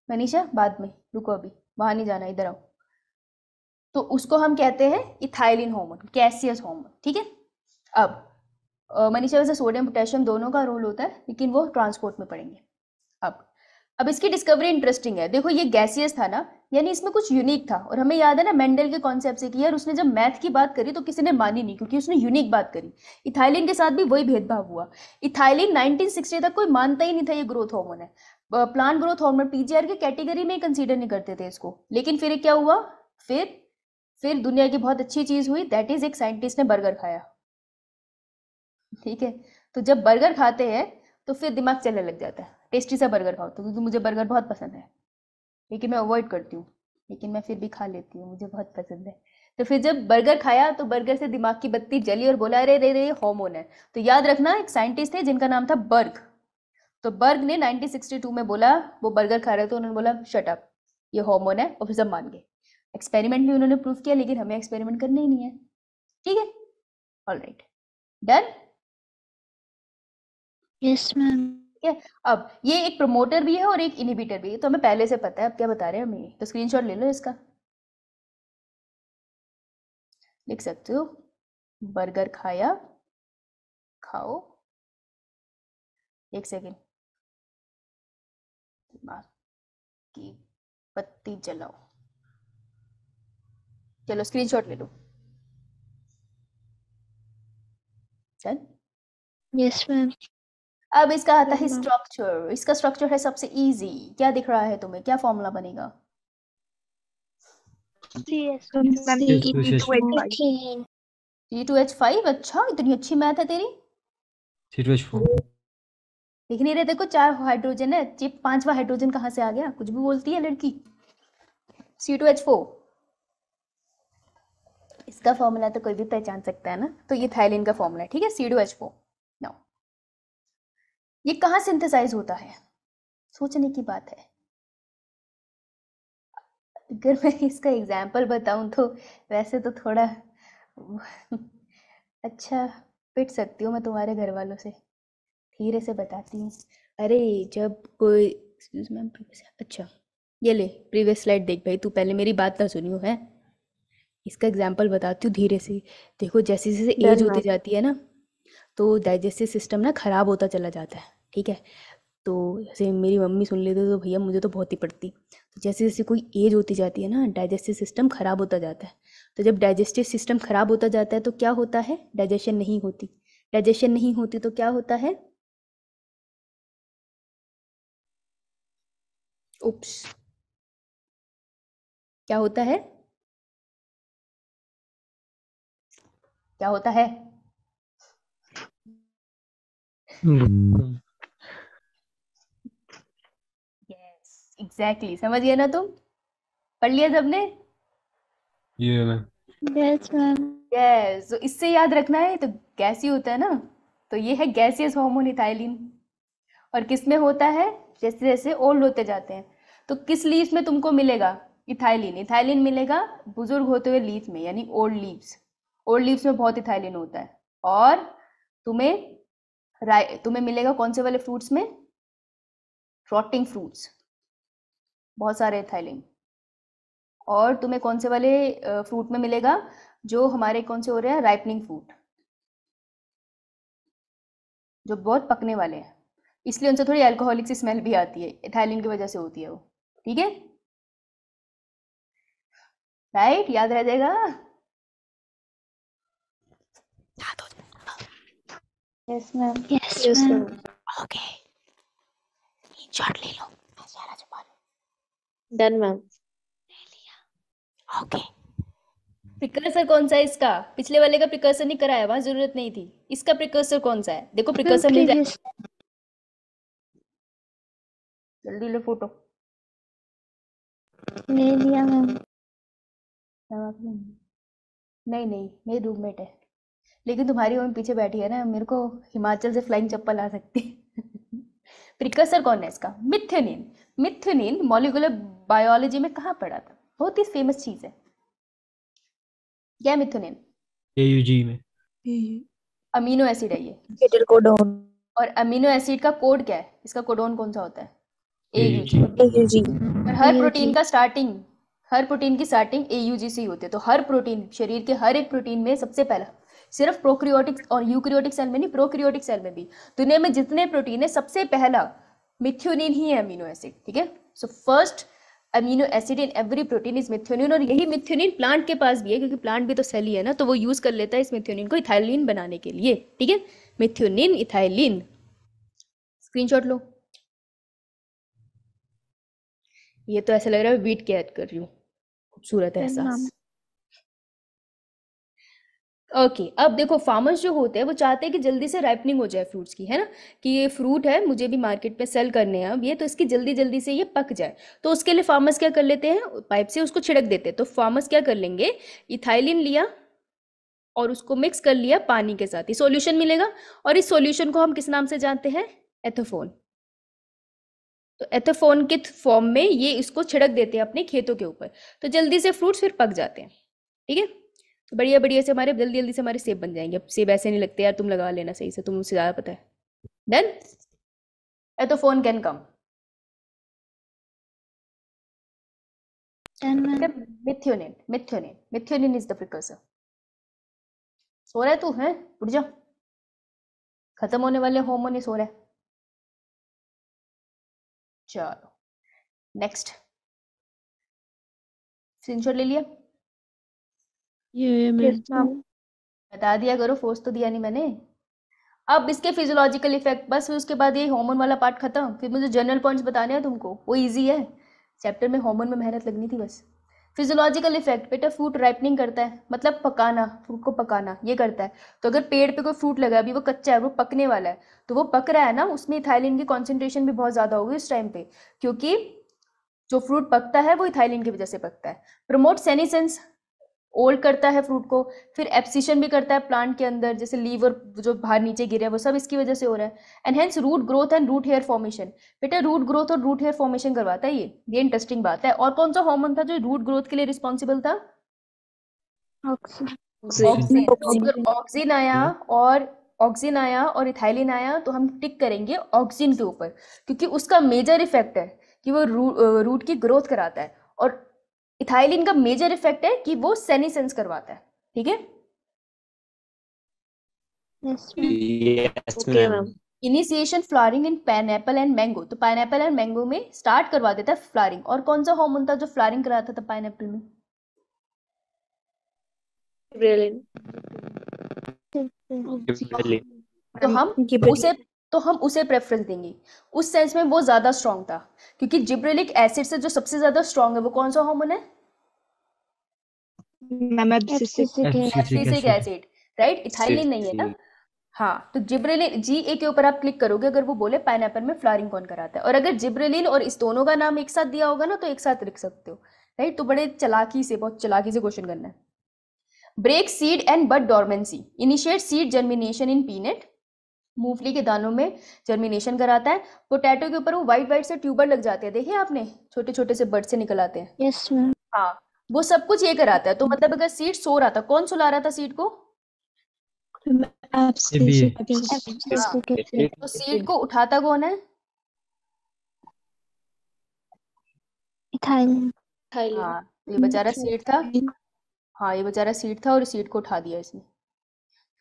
मनीषा बाद में, रुको अभी वहां नहीं जाना, इधर आओ। तो उसको हम कहते हैं इथाइलिन हार्मोन, गैसियस हार्मोन, ठीक है। अब मनीषा वैसे सोडियम पोटेशियम दोनों का रोल होता है, लेकिन वो ट्रांसपोर्ट में पढ़ेंगे। अब इसकी डिस्कवरी इंटरेस्टिंग है। देखो ये गैसियस था ना, यानी इसमें कुछ यूनिक था। और हमें याद है ना मेंडल के कॉन्सेप्ट से कि यार उसने जब मैथ की बात करी तो किसी ने मानी नहीं, क्योंकि उसने यूनिक बात करी। इथाइलिन के साथ भी वही भेदभाव हुआ। इथाइलिन 1960 तक कोई मानता ही नहीं था ये ग्रोथ हार्मोन है, प्लांट ग्रोथ हार्मोन, पीजीआर की कैटेगरी में कंसीडर नहीं करते थे इसको। लेकिन फिर क्या हुआ, फिर दुनिया की बहुत अच्छी चीज हुई, दैट इज एक साइंटिस्ट ने बर्गर खाया, ठीक है। तो जब बर्गर खाते हैं तो फिर दिमाग चलने लग जाता है, टेस्टी सा बर्गर खाओ, तो क्योंकि मुझे बर्गर बहुत पसंद है, लेकिन मैं अवॉइड करती हूँ, लेकिन मैं फिर भी खा लेती हूँ, मुझे बहुत पसंद है। तो फिर जब बर्गर खाया तो बर्गर से दिमाग की बत्ती जली और बोला अरे रे रे ये हार्मोन है। तो याद रखना, एक साइंटिस्ट थे जिनका नाम था बर्ग। तो बर्ग ने 1962 में बोला, वो बर्गर खा रहे थे, उन्होंने बोला शट अप, ये हार्मोन है, और फिर सब मान गए। एक्सपेरिमेंट भी उन्होंने प्रूव किया, लेकिन हमें एक्सपेरिमेंट करना ही नहीं है। ठीक है, ऑलराइट, डन। Yes ma'am. ठीक है, अब ये एक प्रमोटर भी है और एक इनहिबिटर भी है, तो हमें पहले से पता है। अब क्या बता रहे हैं हमें, तो स्क्रीनशॉट ले लो इसका, लिख सकते हो बर्गर खाया, खाओ, एक सेकेंड, दिमाग की बत्ती जलाओ। चलो स्क्रीनशॉट ले लो, चल। Yes ma'am. अब इसका आता है Yes, ma'am. स्ट्रक्चर। इसका स्ट्रक्चर है सबसे इजी। क्या दिख रहा है तुम्हें, क्या फॉर्मूला बनेगा? Ma'am, C2H5 C2H5। अच्छा, इतनी अच्छी मैथ है तेरी। C2H4 दिख नहीं रहे, देखो 4 हाइड्रोजन है, चिप 5वां हाइड्रोजन कहाँ से आ गया? कुछ भी बोलती है लड़की। C2H4 इसका फॉर्मूला तो कोई भी पहचान सकता है ना, तो ये थाइलिन का फॉर्मूला है। ठीक है, C2H4। नाउ ये कहाँ सिंथेसाइज होता है, सोचने की बात है। अगर मैं इसका एग्जाम्पल बताऊं तो वैसे तो थोड़ा अच्छा पिट सकती हूँ मैं तुम्हारे घर वालों से, धीरे से बताती हूँ। अरे जब कोई, एक्सक्यूज मैम, अच्छा ये ले प्रीवियस स्लाइड देख भाई, तू पहले मेरी बात ना सुनियो है। इसका एग्जाम्पल बताती हूँ धीरे से। देखो जैसे जैसे एज होती जाती है ना, तो डाइजेस्टिव सिस्टम ना खराब होता चला जाता है। ठीक है, तो जैसे मेरी मम्मी सुन लेते तो भैया मुझे तो बहुत ही पड़ती। तो जैसे जैसे कोई एज होती जाती है ना, डाइजेस्टिव सिस्टम खराब होता जाता है। तो जब डाइजेस्टिव सिस्टम खराब होता जाता है तो क्या होता है, डाइजेशन नहीं होती। डाइजेशन नहीं होती तो क्या होता है, उप्स, क्या होता है, क्या होता है? यस एग्जैक्टली, समझ गए ना तुम, पढ़ लिया सबने? ये मैम यस मैम। यस, तो इससे याद रखना है, तो गैसीय होता है ना, तो ये है गैसियस हार्मोन इथाइलिन। और किस में होता है, जैसे जैसे ओल्ड होते जाते हैं। तो किस लीफ में तुमको मिलेगा इथाइलिन? इथाइलिन मिलेगा बुजुर्ग होते हुए लीफ में, यानी ओल्ड लीव्स। ओल्ड लीव्स में बहुत इथाइलिन होता है। और तुम्हें मिलेगा कौन से वाले फ्रूट्स में, रॉटिंग फ्रूट्स, बहुत सारे इथाइलिन। और तुम्हें कौन से वाले फ्रूट में मिलेगा, जो हमारे कौन से हो रहे हैं, राइपनिंग फ्रूट, जो बहुत पकने वाले हैं, इसलिए उनसे थोड़ी अल्कोहलिक सी स्मेल भी आती है, इथाइलिन की वजह से होती है वो। ठीक है, राइट, याद रह जाएगा। Yes ma'am. Yes, yes ma'am. ma'am. Okay, shot ले लो, सारा छुपा लो। Done, ma'am. ओके, प्रिकर्सर कौन सा है इसका? पिछले वाले का प्रिकर्सर नहीं कराया, वहां जरूरत नहीं थी। इसका प्रिकर्सर कौन सा है, देखो प्रिकर्सर मिल जाए, प्रीवियस जल्दी लो फोटो। ले लिया मैम। नहीं नहीं, मेरी रूममेट है, लेकिन तुम्हारी मम्मी पीछे बैठी है ना, मेरे को हिमाचल से फ्लाइंग चप्पल आ सकती है। प्रिकर्सर कौन है इसका? मिथ्योनिन। मिथ्योनिन मॉलिक्यूलर बायोलॉजी में कहाँ पढ़ा था, बहुत ही फेमस चीज है। क्या है मिथ्योनिन? AUG में अमीनो एसिड है ये। Ketelcodone. और अमीनो एसिड का कोड क्या है, इसका कोडोन कौन सा होता है? AUG AUG। और हर AUG। प्रोटीन का स्टार्टिंग, हर प्रोटीन की स्टार्टिंग AUG से ही होती है। तो हर प्रोटीन, शरीर के हर एक प्रोटीन में सबसे पहला, सिर्फ प्रोक्रियोटिक और यूक्रियोटिक सेल में नहीं, प्रोक्रियोटिक सेल में भी, दुनिया में जितने प्रोटीन है सबसे पहला मिथ्योनिन ही है अमीनो एसिड। ठीक है, so first amino acid in every protein is methionine. और यही मिथ्योनिन प्लांट के पास भी है, क्योंकि प्लांट भी तो सेल ही है ना, तो वो यूज कर लेता है इस मिथ्योनिन को इथाइलिन बनाने के लिए। ठीक है, मिथ्योनिन, इथाइलिन। स्क्रीनशॉट लो। ये तो ऐसा लग रहा है बीट के ऐड कर रही हूँ, खूबसूरत Then, एहसास। ma'am. ओके अब देखो फार्मर्स जो होते हैं वो चाहते हैं कि जल्दी से राइपनिंग हो जाए फ्रूट्स की, है ना, कि ये फ्रूट है मुझे भी मार्केट में सेल करने हैं अब ये, तो इसकी जल्दी जल्दी से ये पक जाए। तो उसके लिए फार्मर्स क्या कर लेते हैं, पाइप से उसको छिड़क देते हैं। तो फार्मर्स क्या कर लेंगे, इथाइलिन लिया और उसको मिक्स कर लिया पानी के साथ, ये सॉल्यूशन मिलेगा। और इस सॉल्यूशन को हम किस नाम से जानते हैं, एथोफोन। तो एथोफोन के फॉर्म में ये इसको छिड़क देते हैं अपने खेतों के ऊपर, तो जल्दी से फ्रूट्स फिर पक जाते हैं। ठीक है, तो बढ़िया बढ़िया से हमारे जल्दी जल्दी से हमारे सेब बन जाएंगे। अब सेब ऐसे नहीं लगते यार, तुम लगा लेना सही से, तुम मुझसे ज्यादा पता है। Then ethephon can come. Methionine, methionine, methionine is the precursor. सो रहा है तू, है उठ जा, खत्म होने वाले हार्मोन ही सो रहा है। चलो नेक्स्ट, स्क्रीनशॉट ले लिया, ये यस मैम। बता दिया करो, फोर्स तो दिया नहीं मैंने। अब इसके फिजियोलॉजिकल इफेक्ट, बस फिर उसके बाद ये हार्मोन वाला पार्ट खत्म, फिर मुझे जनरल पॉइंट्स बताने हैं तुमको, वो इजी है, चैप्टर में हार्मोन में मेहनत लगनी थी बस। फिजियोलॉजिकल इफेक्ट, बेटा फ्रूट राइपनिंग करता है, मतलब पकाना, फ्रूट को पकाना ये करता है। तो अगर पेड़ पे कोई फ्रूट लगा है, अभी वो कच्चा है, वो पकने वाला है, तो वो पक रहा है ना, उसमें इथाइलिन की कॉन्सेंट्रेशन भी बहुत ज़्यादा होगी इस टाइम पे, क्योंकि जो फ्रूट पकता है वो इथाइलिन की वजह से पकता है। प्रमोट सेनिसेंस, ओल्ड करता है फ्रूट को। फिर एब्सिशन भी करता है प्लांट के अंदर, जैसे लीव और जो बाहर नीचे गिरे हैं वो सब इसकी वजह से हो रहा है। Enhance root growth and root hair formation, बेटा रूट ग्रोथ और रूट हेयर फॉर्मेशन करवाता है ये इंटरेस्टिंग बात है। और कौन सा हार्मोन था जो रूट ग्रोथ के लिए रिस्पॉन्सिबल था, ऑक्सिन। तो अगर ऑक्सिन आया और इथाइलिन आया तो हम टिक करेंगे ऑक्सिन के ऊपर, क्योंकि उसका मेजर इफेक्ट है कि वो रूट की ग्रोथ कराता है, और इथाइलिन का मेजर इफेक्ट है कि वो सेनिसेंस करवाता है। ठीक है, Yes, okay ma'am. Ma'am. Initiation flowering in pineapple and mango, तो पाइनएप्पल एंड मैंगो में स्टार्ट करवा देता है फ्लावरिंग। और कौन सा हार्मोन था जो फ्लावरिंग कराता था पाइनएप्पल में, ब्रिलियंट। Really. तो हम उसे प्रेफरेंस देंगे, उस सेंस में वो ज्यादा स्ट्रांग था, क्योंकि जिब्रेलिक एसिड से जो सबसे ज्यादा स्ट्रांग है वो कौन सा हार्मोन है, ma'am abscisic abscisic acid, right, ethylene नहीं है ना। हाँ, तो जिब्रेलिन GA के ऊपर आप क्लिक करोगे अगर वो बोले पाइनएप्पल में फ्लावरिंग कौन कराता है, और अगर जिब्रेलिन और इस दोनों का नाम एक साथ दिया होगा ना तो एक साथ लिख सकते हो, राइट। तो बड़े चालाकी से, बहुत चालाकी से क्वेश्चन करना है। Break seed and bud dormancy, initiate seed germination in peanut, मूंगफली के दानों में जर्मिनेशन कराता है। पोटैटो के ऊपर वो व्हाइट व्हाइट से ट्यूबर लग जाते हैं, देखिए आपने, छोटे छोटे से बड से निकल आते हैं। Yes ma'am. हाँ, वो सब कुछ ये कराता है। तो मतलब अगर सीड सो रहा था, कौन सुला रहा था सीड को, एब्सिसिक तो सीड को उठाता कौन है, इथाइलिन हाँ, तो ये बेचारा सीड था। हाँ, ये बेचारा सीड था और सीड को उठा दिया इसने।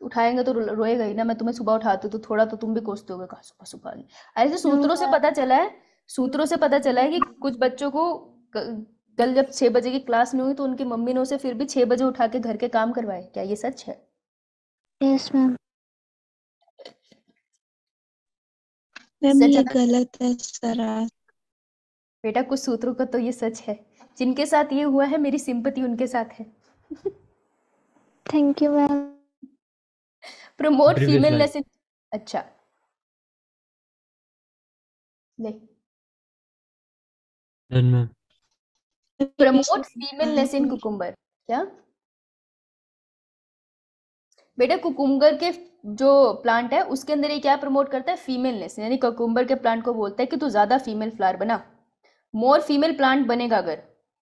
उठाएंगे तो रोएगा ही ना, मैं तुम्हें सुबह उठाती हूँ तो थोड़ा तो तुम भी कोसते होगे, कहा सुबह सुबह आई। ऐसे सूत्रों से पता चला है कि कुछ बच्चों को कल जब 6 बजे की क्लास में हुई तो उनकी मम्मी ने उसे फिर भी 6 बजे उठा के घर के काम करवाए। क्या ये सच है? Yes ma'am. मैम सच ये है ना? गलत है सरास। बेटा कुछ सूत्रों का तो ये सच है, जिनके साथ ये हुआ है मेरी सिंपैथी उनके साथ है। Thank you ma'am. Promote Previous femaleness slide. इन, अच्छा ले, Done, ma'am. प्रमोट फीमेलनेस इन कुकुम्बर, क्या बेटा, कुकुम्बर के जो प्लांट है उसके अंदर ये क्या प्रमोट करता है, फीमेलनेस, यानी कुकुम्बर के प्लांट को बोलता है कि तू ज्यादा फीमेल फ्लावर बना। मोर फीमेल प्लांट बनेगा, अगर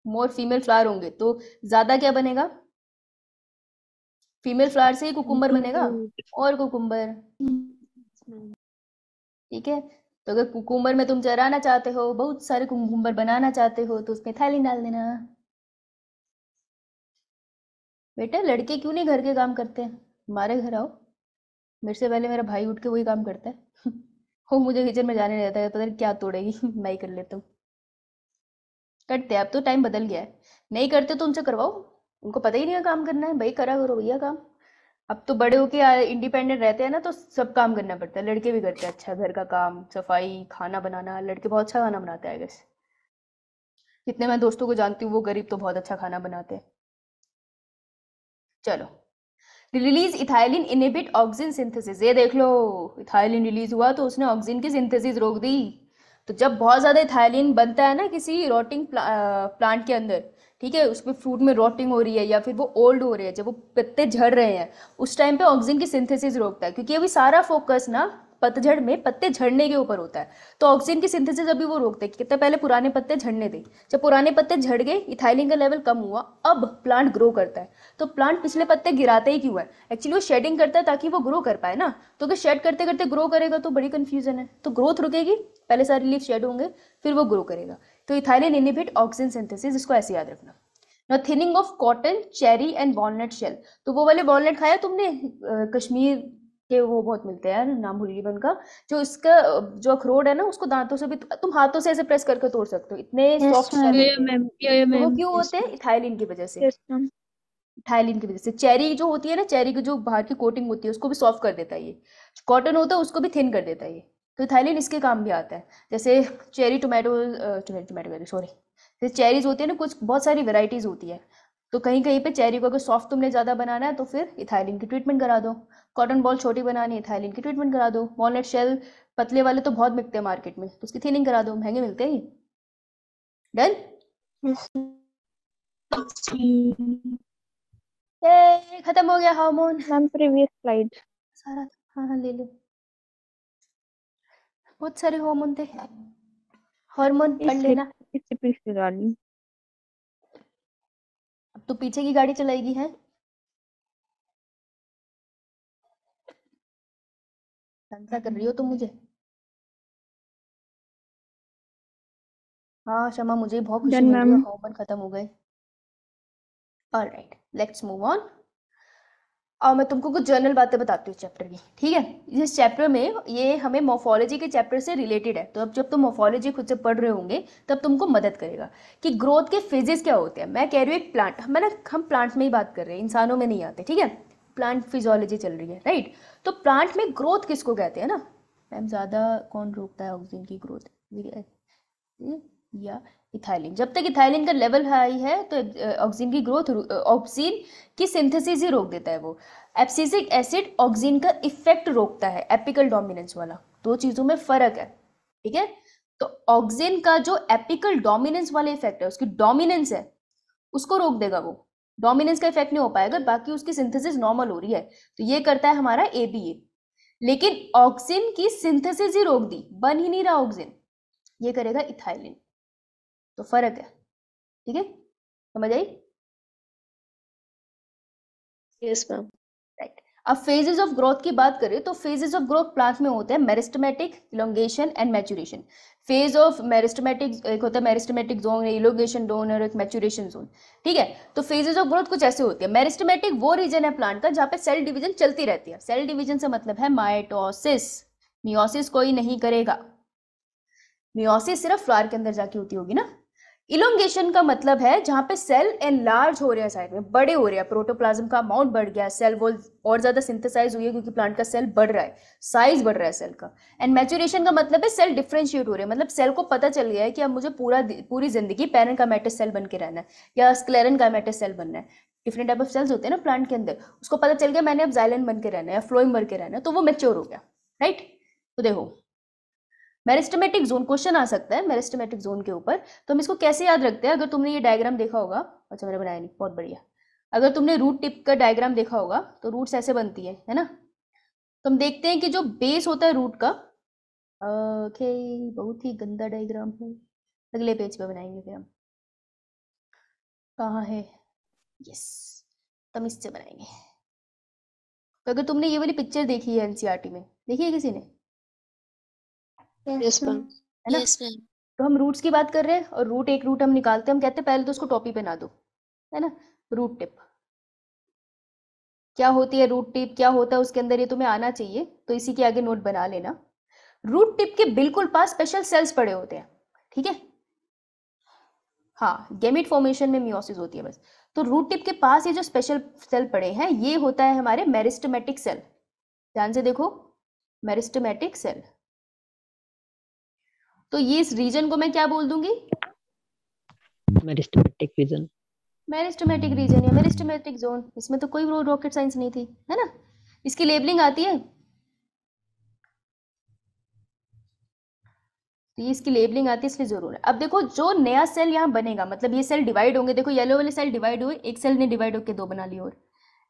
मोर फीमेल फ्लावर होंगे तो ज्यादा क्या बनेगा, फीमेल फ्लावर से ही कुकुम्बर बनेगा, और कुकुम्बर। ठीक है, तो अगर कुकुम्बर में तुम चराना चाहते हो, बहुत सारे कुकुम्बर बनाना चाहते हो, तो उसमें थाइलिन डाल देना। बेटा लड़के क्यों नहीं घर के काम करते हैं, हमारे घर आओ, मेरे से पहले मेरा भाई उठ के वही काम करता है। हो, मुझे किचन में जाने नहीं देता है, पता नहीं क्या तोड़ेगी। मैं ही कर लेता हूँ। करते हैं, अब तो टाइम बदल गया है, नहीं करते तो उनसे करवाओ, उनको पता ही नहीं है काम करना है, भाई करा करो भैया काम। अब तो बड़े होके इंडिपेंडेंट रहते हैं ना, तो सब काम करना पड़ता है, लड़के भी करते हैं अच्छा, घर का काम, सफाई, खाना बनाना। लड़के बहुत अच्छा खाना बनाते हैं गैस, जितने मैं दोस्तों को जानती हूँ वो गरीब तो बहुत अच्छा खाना बनाते हैं। चलो release ethylene inhibit auxin synthesis. ये देख लो, इथाइलिन रिलीज हुआ तो उसने ऑक्सिन की सिंथेसिस रोक दी। तो जब बहुत ज्यादा इथाइलिन बनता है ना किसी रोटिंग प्लांट के अंदर, ठीक है, उसमें फ्रूट में रोटिंग हो रही है या फिर वो ओल्ड हो रहे हैं, जब वो पत्ते झड़ रहे हैं, उस टाइम पे ऑक्सिन की सिंथेसिस रोकता है, क्योंकि अभी सारा फोकस ना पतझड़ में पत्ते झड़ने के ऊपर होता है। तो ऑक्सिन की सिंथेसिस अभी वो रोकते हैं कि कितने पहले पुराने पत्ते झड़ने दे। जब पुराने पत्ते झड़ गए, इथाइलिन का लेवल कम हुआ, अब प्लांट ग्रो करता है। तो प्लांट पिछले पत्ते गिराते ही क्यों है? एक्चुअली वो शेडिंग करता है ताकि वो ग्रो कर पाए ना। तो अगर शेड करते करते ग्रो करेगा तो बड़ी कंफ्यूजन है, तो ग्रोथ रुकेगी, पहले सारे लीफ शेड होंगे, फिर वो ग्रो करेगा। तो इथाइलिन इनहिबिट ऑक्सिन सिंथेसिस, इसको ऐसे याद रखना। Now thinning of cotton, cherry and walnut shell. तो वो वाले वॉलनट खाया तुमने? कश्मीर के वो बहुत मिलते हैं यार, नाम भूल गई मैं उनका। जो इसका जो अखरोट है ना, उसको दांतों से भी तुम हाथों से ऐसे प्रेस करके तोड़ सकते हो, इतने Yes, सॉफ्ट ma'am. शेल या होते हैं। मैम, या तो वो मैम। क्यों Yes, होते हैं? ma'am. इथाइलिन की वजह से। Yes ma'am. इथाइलिन की वजह से। चेरी जो होती है ना, चेरी की जो बाहर की कोटिंग होती है उसको भी सॉफ्ट कर देता है ये। कॉटन होता है उसको भी थिन कर देता है ये। तो इथाइलिन इसके काम भी आता है। जैसे चेरी टोमेटो, टोमेटो सॉरी, जैसे चेरीज होती है ना, कुछ बहुत सारी वेराइटीज होती है। तो कहीं कहीं पे चेरी को अगर सॉफ्ट तुमने ज़्यादा बनाना है तो फिर इथाइलिन की ट्रीटमेंट करा दो। कॉटन बॉल छोटी बनानी है, इथाइलिन की ट्रीटमेंट करा दो। वॉलनट शेल पतले वाले तो बहुत बिकते हैं मार्केट में, तो उसकी थिनिंग करा दो, महंगे मिलते हैं ये। डन? यस खत्म हो गया हार्मोन मैम। Previous slide. सारा। हाँ हाँ ले लो, बहुत सारे हार्मोन थे, हार्मोन पढ़ लेना। इससे पीछे वाली। अब तो पीछे की गाड़ी चलाएगी है। संसा कर रही हो तुम मुझे? हाँ शमा, मुझे बहुत खुशी डन मिल रही है, मैम। हार्मोन खत्म हो गए। Alright, let's move on. और मैं तुमको कुछ जर्नल बातें बताती हूँ चैप्टर की, ठीक है? इस चैप्टर में ये हमें मॉर्फोलॉजी के चैप्टर से रिलेटेड है, तो अब जब तुम मॉर्फोलॉजी खुद से पढ़ रहे होंगे तब तुमको मदद करेगा कि ग्रोथ के फेजेस क्या होते हैं। मैं कह रही हूँ एक प्लांट, हम प्लांट में ही बात कर रहे हैं, इंसानों में नहीं आते, ठीक है? प्लांट फिजियोलॉजी चल रही है, राइट? तो प्लांट में ग्रोथ किसको कहते हैं ना? मैम ज़्यादा कौन रोकता है ऑक्सीजन की ग्रोथ? या इथाइलिन। जब तक इथाइलिन का लेवल हाई है तो ऑक्सीजन की ग्रोथ, ऑक्सीजन की सिंथेसिस ही रोक देता है वो। एब्सिसिक एसिड ऑक्सीजन का इफेक्ट रोकता है, एपिकल डोमिनेंस वाला। दो चीजों में फर्क है, ठीक है? तो ऑक्सीजन का जो एपिकल डोमिनेंस वाला इफेक्ट है, उसकी डोमिनेंस है, उसको रोक देगा वो। डोमिनेंस का इफेक्ट नहीं हो पाएगा, बाकी उसकी सिंथेसिस नॉर्मल हो रही है, तो ये करता है हमारा एबीए। लेकिन ऑक्सीजन की सिंथेसिस ही रोक दी, बन ही नहीं रहा ऑक्सीजन, ये करेगा इथाइलिन। तो फर्क है, ठीक है? समझ आई? Yes ma'am. राइट। अब फेजेस ऑफ ग्रोथ की बात करें तो फेजेस ऑफ ग्रोथ प्लांट में होते हैं meristematic, elongation and maturation. Phase of meristematic, एक होता है मेरिस्टेमेटिक जोन, इलोंगेशन जोन और एक मैचुरेशन जोन, ठीक है? तो फेजेस ऑफ ग्रोथ कुछ ऐसे होती है। मेरिस्टेमेटिक वो रीजन है प्लांट का जहाँ पे सेल डिवीजन चलती रहती है। सेल डिवीजन से मतलब है माइटोसिस, मियोसिस कोई नहीं करेगा। मियोसिस सिर्फ फ्लावर के अंदर जाके होती होगी ना। इलोंगेशन का मतलब है जहां पे सेल एनलार्ज हो रहे हैं, साइड में बड़े हो रहे हैं, प्रोटोप्लाज्म का अमाउंट बढ़ गया, सेल वॉल और ज्यादा सिंथेसाइज हुई है क्योंकि प्लांट का सेल बढ़ रहा है, साइज बढ़ रहा है सेल का। एंड मैचुरेशन का मतलब है सेल डिफरेंशिएट हो रहे हैं, मतलब सेल को पता चल गया है कि अब मुझे पूरी जिंदगी पैरेन्काइमेटस सेल बन के रहना है या स्क्लेरेन्काइमेटस सेल बनना है। डिफरेंट टाइप ऑफ सेल्स होते हैं ना प्लांट के अंदर, उसको पता चल गया मैंने अब जाइलन बन के रहना है या फ्लोएम बन के रहना है, तो वो मैच्योर हो गया, राइट? तो देखो मेरिस्टेमेटिक जोन, क्वेश्चन आ सकता है मेरिस्टेमेटिक जोन के ऊपर, तो हम इसको कैसे याद रखते हैं? अगर तुमने ये डायग्राम देखा होगा, अच्छा मैंने बनाया नहीं, बहुत बढ़िया। अगर तुमने रूट टिप का डायग्राम देखा होगा तो रूट्स ऐसे बनती है ना? तो हम देखते हैं कि जो बेस होता है रूट का, ओके बहुत ही गंदा डायग्राम है, अगले पेज पे बनाएंगे फिर हम। कहाँ है? यस, तमीज से बनाएंगे। तो अगर तुमने ये वाली पिक्चर देखी है एनसीईआरटी में, देखी है किसी ने? Yes ma'am. है ना? Yes ma'am. तो हम रूट्स की बात कर रहे हैं और रूट, एक रूट हम निकालते हैं, हम कहते हैं पहले तो उसको टॉपी पे ना दो, है ना? रूट टिप क्या होती है, रूट टिप क्या होता है उसके अंदर, ये तुम्हें आना चाहिए, तो इसी के आगे नोट बना लेना। रूट टिप के बिल्कुल पास स्पेशल सेल्स पड़े होते हैं, ठीक है? हाँ, गेमिट फॉर्मेशन में मियोसिस होती है बस। तो रूट टिप के पास ये जो स्पेशल सेल पड़े हैं, ये होता है हमारे मेरिस्टेमेटिक सेल। ध्यान से देखो, मेरिस्टेमेटिक सेल। तो ये इस रीजन को मैं क्या बोल दूंगी? Meristematic reason. मेरिस्टेमेटिक रीजन या मेरिस्टेमेटिक जोन, इसमें तो कोई रॉकेट साइंस नहीं थी, है ना। इसकी लेबलिंग आती है, तो ये इसकी लेबलिंग आती है, इसलिए जरूर है। अब देखो जो नया सेल यहाँ बनेगा, मतलब ये सेल डिवाइड होंगे, देखो येलो वाले सेल डिवाइड हुए, एक सेल ने डिवाइड होकर दो बना लिए, और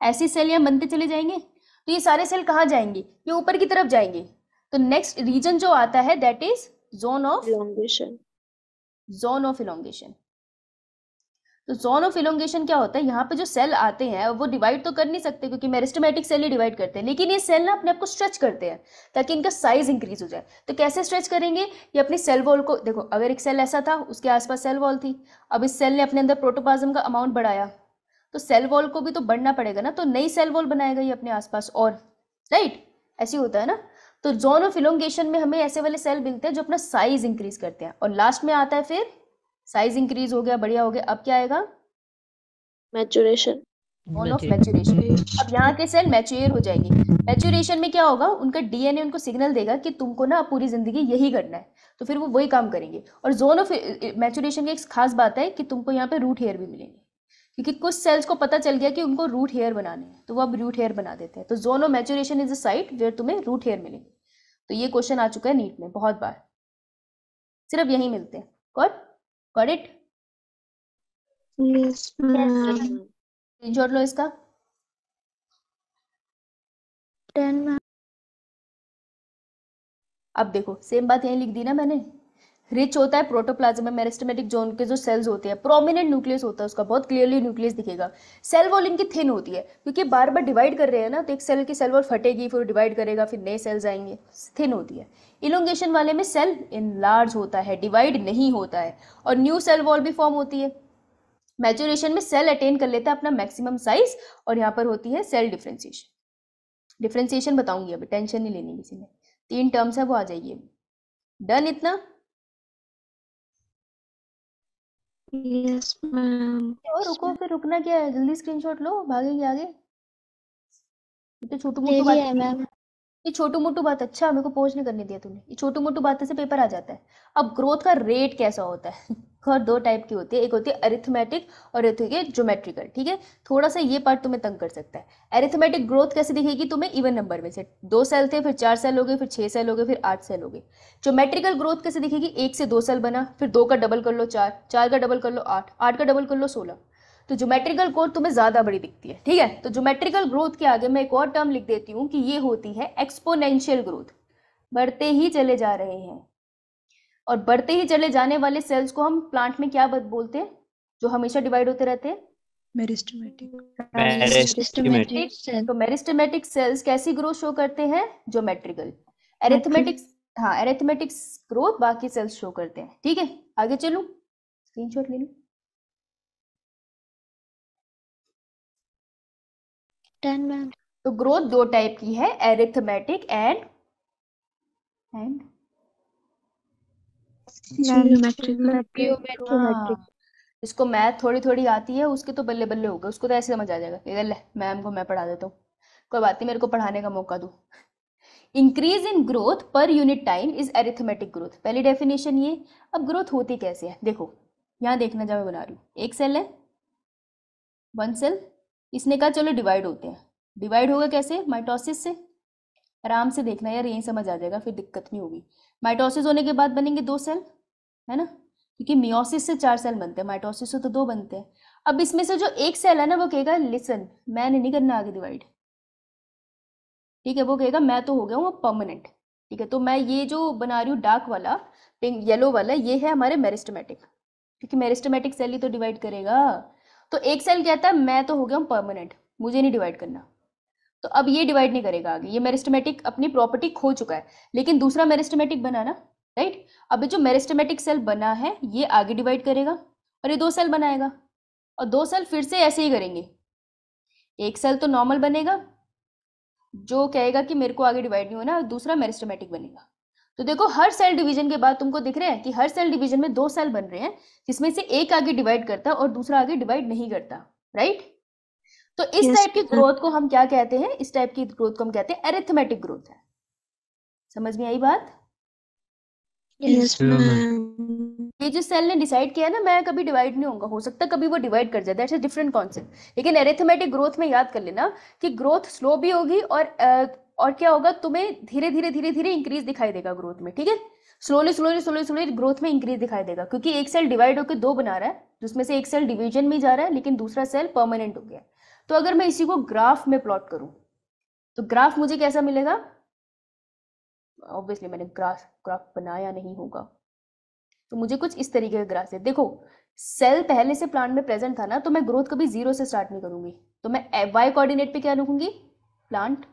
ऐसे सेल यहाँ बनते चले जाएंगे। तो ये सारे सेल कहाँ जाएंगे, ये ऊपर की तरफ जाएंगे। तो नेक्स्ट रीजन जो आता है that is zone of elongation. तो जोन ऑफ इलोंगेशन क्या होता है, यहाँ पे जो सेल आते हैं वो डिवाइड तो कर नहीं सकते क्योंकि मेरिस्टेमेटिक सेल ही डिवाइड करते हैं, लेकिन ये सेल ना अपने आप को स्ट्रेच करते हैं ताकि इनका साइज इंक्रीज हो जाए। तो कैसे स्ट्रेच करेंगे, ये अपनी सेल वॉल को, देखो अगर एक सेल ऐसा था उसके आसपास सेल वॉल थी, अब इस सेल ने अपने अंदर प्रोटोप्लाज्म का अमाउंट बढ़ाया, तो सेल वॉल को भी तो बढ़ना पड़ेगा ना, तो नई सेल वॉल बनाएगा ये अपने आसपास, और राइट ऐसे होता है ना। तो जोन ऑफ इलोंगेशन में हमें ऐसे वाले सेल मिलते हैं जो अपना साइज इंक्रीज करते हैं, और लास्ट में आता है फिर साइज इंक्रीज हो गया, बढ़िया हो गया, अब क्या आएगा, मैचुरेशन, जोन ऑफ मैचुरेशन। अब यहाँ के सेल मैच्योर हो जाएंगे। मैच्योरेशन में क्या होगा, उनका डीएनए उनको सिग्नल देगा कि तुमको ना पूरी जिंदगी यही करना है, तो फिर वो वही काम करेंगे। और जोन ऑफ मैचुरेशन की एक खास बात है कि तुमको यहाँ पे रूट हेयर भी मिलेंगे, क्योंकि कुछ सेल्स को पता चल गया कि उनको रूट हेयर बनाने हैं, तो वो अब रूट हेयर बना देते हैं। तो zone of maturation is a site where तुम्हें रूट हेयर मिलेंगे। तो ये क्वेश्चन आ चुका है नीट में बहुत बार, सिर्फ यही मिलते हैं। Got it, yes ma'am. Screenshot लो इसका। 10 मैम। अब देखो सेम बात यहीं लिख दी ना मैंने, रिच होता है प्रोटोप्लाज्म में, मेरिस्टेमेटिक जोन के जो सेल्स होते हैं, प्रोमिनेंट न्यूक्लियस होता है उसका, बहुत क्लियरली न्यूक्लियस दिखेगा। सेल वॉल इनकी थिन होती है क्योंकि बार बार डिवाइड कर रहे हैं ना, तो एक सेल की सेल वॉल फटेगी, फिर डिवाइड करेगा, फिर नए सेल्स आएंगे, थिन होती है। इलोंगेशन वाले में सेल इनलार्ज होता है, डिवाइड नहीं होता है, और न्यू सेल वॉल भी फॉर्म होती है। मैच्योरेशन में सेल अटेन कर लेता है अपना मैक्सिमम साइज, और यहाँ पर होती है सेल डिफरेंशिएशन। डिफरेंशिएशन बताऊंगी अभी, टेंशन नहीं लेनी किसी ने, 3 टर्म्स है वो आ जाएगी अभी। डन इतना? Yes ma'am. और रुको, फिर रुकना क्या है, जल्दी स्क्रीनशॉट लो, भागेंगे आगे। ये तो छोटू ले मोटू बात, लिया है मैम। ये छोटू मोटू बात, अच्छा मेरे को पोज नहीं करने दिया तूने, ये छोटू मोटू बातें से पेपर आ जाता है। अब ग्रोथ का रेट कैसा होता है और 2 टाइप की होती है, एक होती है अरिथमेटिक और एक होती है ज्योमेट्रिकल, ठीक है। थोड़ा सा ये पार्ट तुम्हें तंग कर सकता है। अरिथमेटिक ग्रोथ कैसे दिखेगी तुम्हें, इवन नंबर में से 2 सेल थे, फिर 4 सेल हो गए, फिर 6 सेल हो गए, फिर 8 सेल हो गए। ज्योमेट्रिकल ग्रोथ कैसे दिखेगी, 1 से 2 सेल बना, फिर 2 का डबल कर लो 4, 4 का डबल कर लो 8, 8 का डबल कर लो 16। तो ज्योमेट्रिकल ग्रोथ तुम्हें ज्यादा बड़ी दिखती है, ठीक है। तो ज्योमेट्रिकल ग्रोथ के आगे मैं एक और टर्म लिख देती हूँ कि ये होती है एक्सपोनेंशियल ग्रोथ, बढ़ते ही चले जा रहे हैं। और बढ़ते ही चले जाने वाले सेल्स को हम प्लांट में क्या बोलते हैं, जो हमेशा डिवाइड होते रहते हैं, मेरिस्टेमेटिक तो मेरिस्टेमेटिक सेल्स कैसी ग्रोथ शो करते हैं, ज्योमेट्रिकल। एरिथमेटिक, हाँ एरिथमेटिक ग्रोथ बाकी सेल्स शो करते हैं, ठीक है। आगे चलूं, स्क्रीनशॉट ले लूं। 10 मैम। तो ग्रोथ 2 टाइप की है, एरिथमेटिक एंड ज्योमेट्रिक। इसको मैथ थोड़ी थोड़ी आती है, उसके तो बल्ले बल्ले होगा, उसको तो ऐसे समझ आ जाएगा, इधर ले मैम को मैं पढ़ा देता हूँ, कोई बात नहीं, मेरे को पढ़ाने का मौका दो। Increase in growth per unit time is arithmetic growth, पहली डेफिनेशन ये। अब ग्रोथ होती कैसे है, देखो यहाँ देखना, जब मैं बना रही हूँ, एक सेल है, 1 सेल, इसने कहा चलो डिवाइड होते हैं। डिवाइड होगा कैसे, माइटोसिस से। आराम से देखना यार, यही समझ आ जाएगा, फिर दिक्कत नहीं होगी। माइटोसिस होने के बाद बनेंगे 2 सेल, है ना, क्योंकि मियोसिस से 4 सेल बनते हैं, माइटोसिस से तो 2 बनते हैं। अब इसमें से जो एक सेल है ना, वो कहेगा लिसन मैंने नहीं करना आगे डिवाइड, ठीक है, वो कहेगा मैं तो हो गया हूँ परमानेंट, ठीक है। तो मैं ये जो बना रही हूँ डार्क वाला, पिंक येलो वाला, ये है हमारे मेरिस्टेमेटिक, क्योंकि मेरिस्टेमेटिक सेल ही तो डिवाइड करेगा। तो एक सेल कहता है मैं तो हो गया हूँ परमानेंट, मुझे नहीं डिवाइड करना, तो अब ये डिवाइड नहीं करेगा आगे, ये मेरिस्टेमेटिक अपनी प्रॉपर्टी खो चुका है, लेकिन दूसरा मेरिस्टेमेटिक बना ना, राइट। अब जो मेरिस्टेमेटिक सेल बना है ये आगे डिवाइड करेगा, और ये 2 सेल बनाएगा, और 2 सेल फिर से ऐसे ही करेंगे। एक सेल तो नॉर्मल बनेगा जो कहेगा कि मेरे को आगे डिवाइड नहीं होना, दूसरा मेरिस्टेमेटिक बनेगा। तो देखो हर सेल डिवीजन के बाद तुमको दिख रहा है कि हर सेल डिवीजन में 2 सेल बन रहे हैं, जिसमें से एक आगे डिवाइड करता है और दूसरा आगे डिवाइड नहीं करता, राइट। तो इस टाइप की ग्रोथ को हम क्या कहते हैं, इस टाइप की ग्रोथ को हम कहते हैं एरिथमेटिक ग्रोथ है। समझ में आई बात? Yes ma'am. ये जो सेल ने डिसाइड किया है ना, मैं कभी डिवाइड नहीं होऊंगा, हो सकता है कभी वो डिवाइड कर जाए, दैट्स अ डिफरेंट कॉन्सेप्ट। लेकिन एरिथमेटिक ग्रोथ में याद कर लेना कि ग्रोथ स्लो भी होगी और क्या होगा, तुम्हें धीरे धीरे धीरे धीरे इंक्रीज दिखाई देगा ग्रोथ में, ठीक है। Slowly slowly slowly slowly growth में इंक्रीज दिखाई देगा, क्योंकि एक सेल डिवाइड होकर दो बना रहा है, जिसमें से एक सेल डिवीजन में जा रहा है लेकिन दूसरा सेल परमानेंट हो गया है। तो अगर मैं इसी को ग्राफ में प्लॉट करूं तो ग्राफ मुझे कैसा मिलेगा? ऑब्वियसली मैंने ग्राफ बनाया नहीं होगा, तो मुझे कुछ इस तरीके का ग्राफ है। देखो सेल पहले से प्लांट में प्रेजेंट था ना, तो मैं ग्रोथ कभी जीरो से स्टार्ट नहीं करूंगी, तो मैं वाई कोऑर्डिनेट पे क्या लिखूंगी? प्लांट।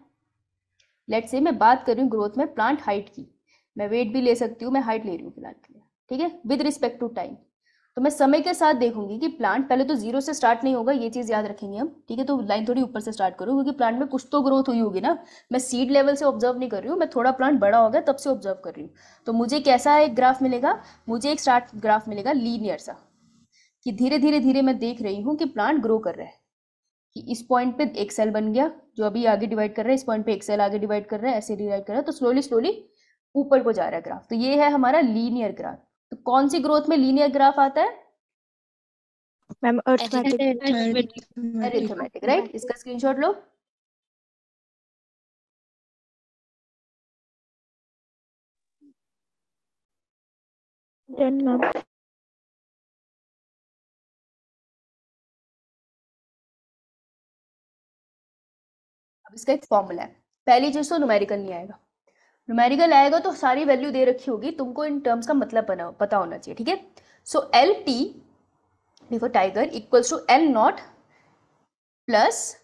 लेट्स से मैं बात कर रही हूँ ग्रोथ में प्लांट हाइट की, मैं वेट भी ले सकती हूँ, मैं हाइट ले रही हूँ प्लांट के लिए, ठीक है, विद रिस्पेक्ट टू टाइम। तो मैं समय के साथ देखूंगी कि प्लांट पहले तो जीरो से स्टार्ट नहीं होगा, ये चीज याद रखेंगे हम, ठीक है। तो लाइन थोड़ी ऊपर से स्टार्ट करो, क्योंकि प्लांट में कुछ तो ग्रोथ हुई होगी ना, मैं सीड लेवल से ऑब्जर्व नहीं कर रही हूँ, मैं थोड़ा प्लांट बड़ा हो गया तब से ऑब्जर्व कर रही हूँ। तो मुझे कैसा एक ग्राफ मिलेगा? मुझे एक स्टार्ट ग्राफ मिलेगा लीनियर सा, कि धीरे धीरे धीरे मैं देख रही हूँ कि प्लांट ग्रो कर रहा है, कि इस पॉइंट पे एक सेल बन गया जो अभी आगे डिवाइड कर रहा है, इस पॉइंट पे एक सेल आगे डिवाइड कर रहा है, ऐसे डिवाइड कर रहा है, तो स्लोली स्लोली ऊपर को जा रहा है ग्राफ। तो ये है हमारा लीनियर ग्राफ। तो कौन सी ग्रोथ में लीनियर ग्राफ आता है? Ma'am arithmetic. Arithmetic, right. इसका स्क्रीनशॉट लो। Done ma'am. अब इसका एक फॉर्मूला है। पहली चीज तो न्यूमेरिकल नहीं आएगा, न्यूमेरिकल आएगा तो सारी वैल्यू दे रखी होगी, तुमको इन टर्म्स का मतलब पता होना चाहिए, ठीक है। सो एल टी देखो tiger equals to L naught plus,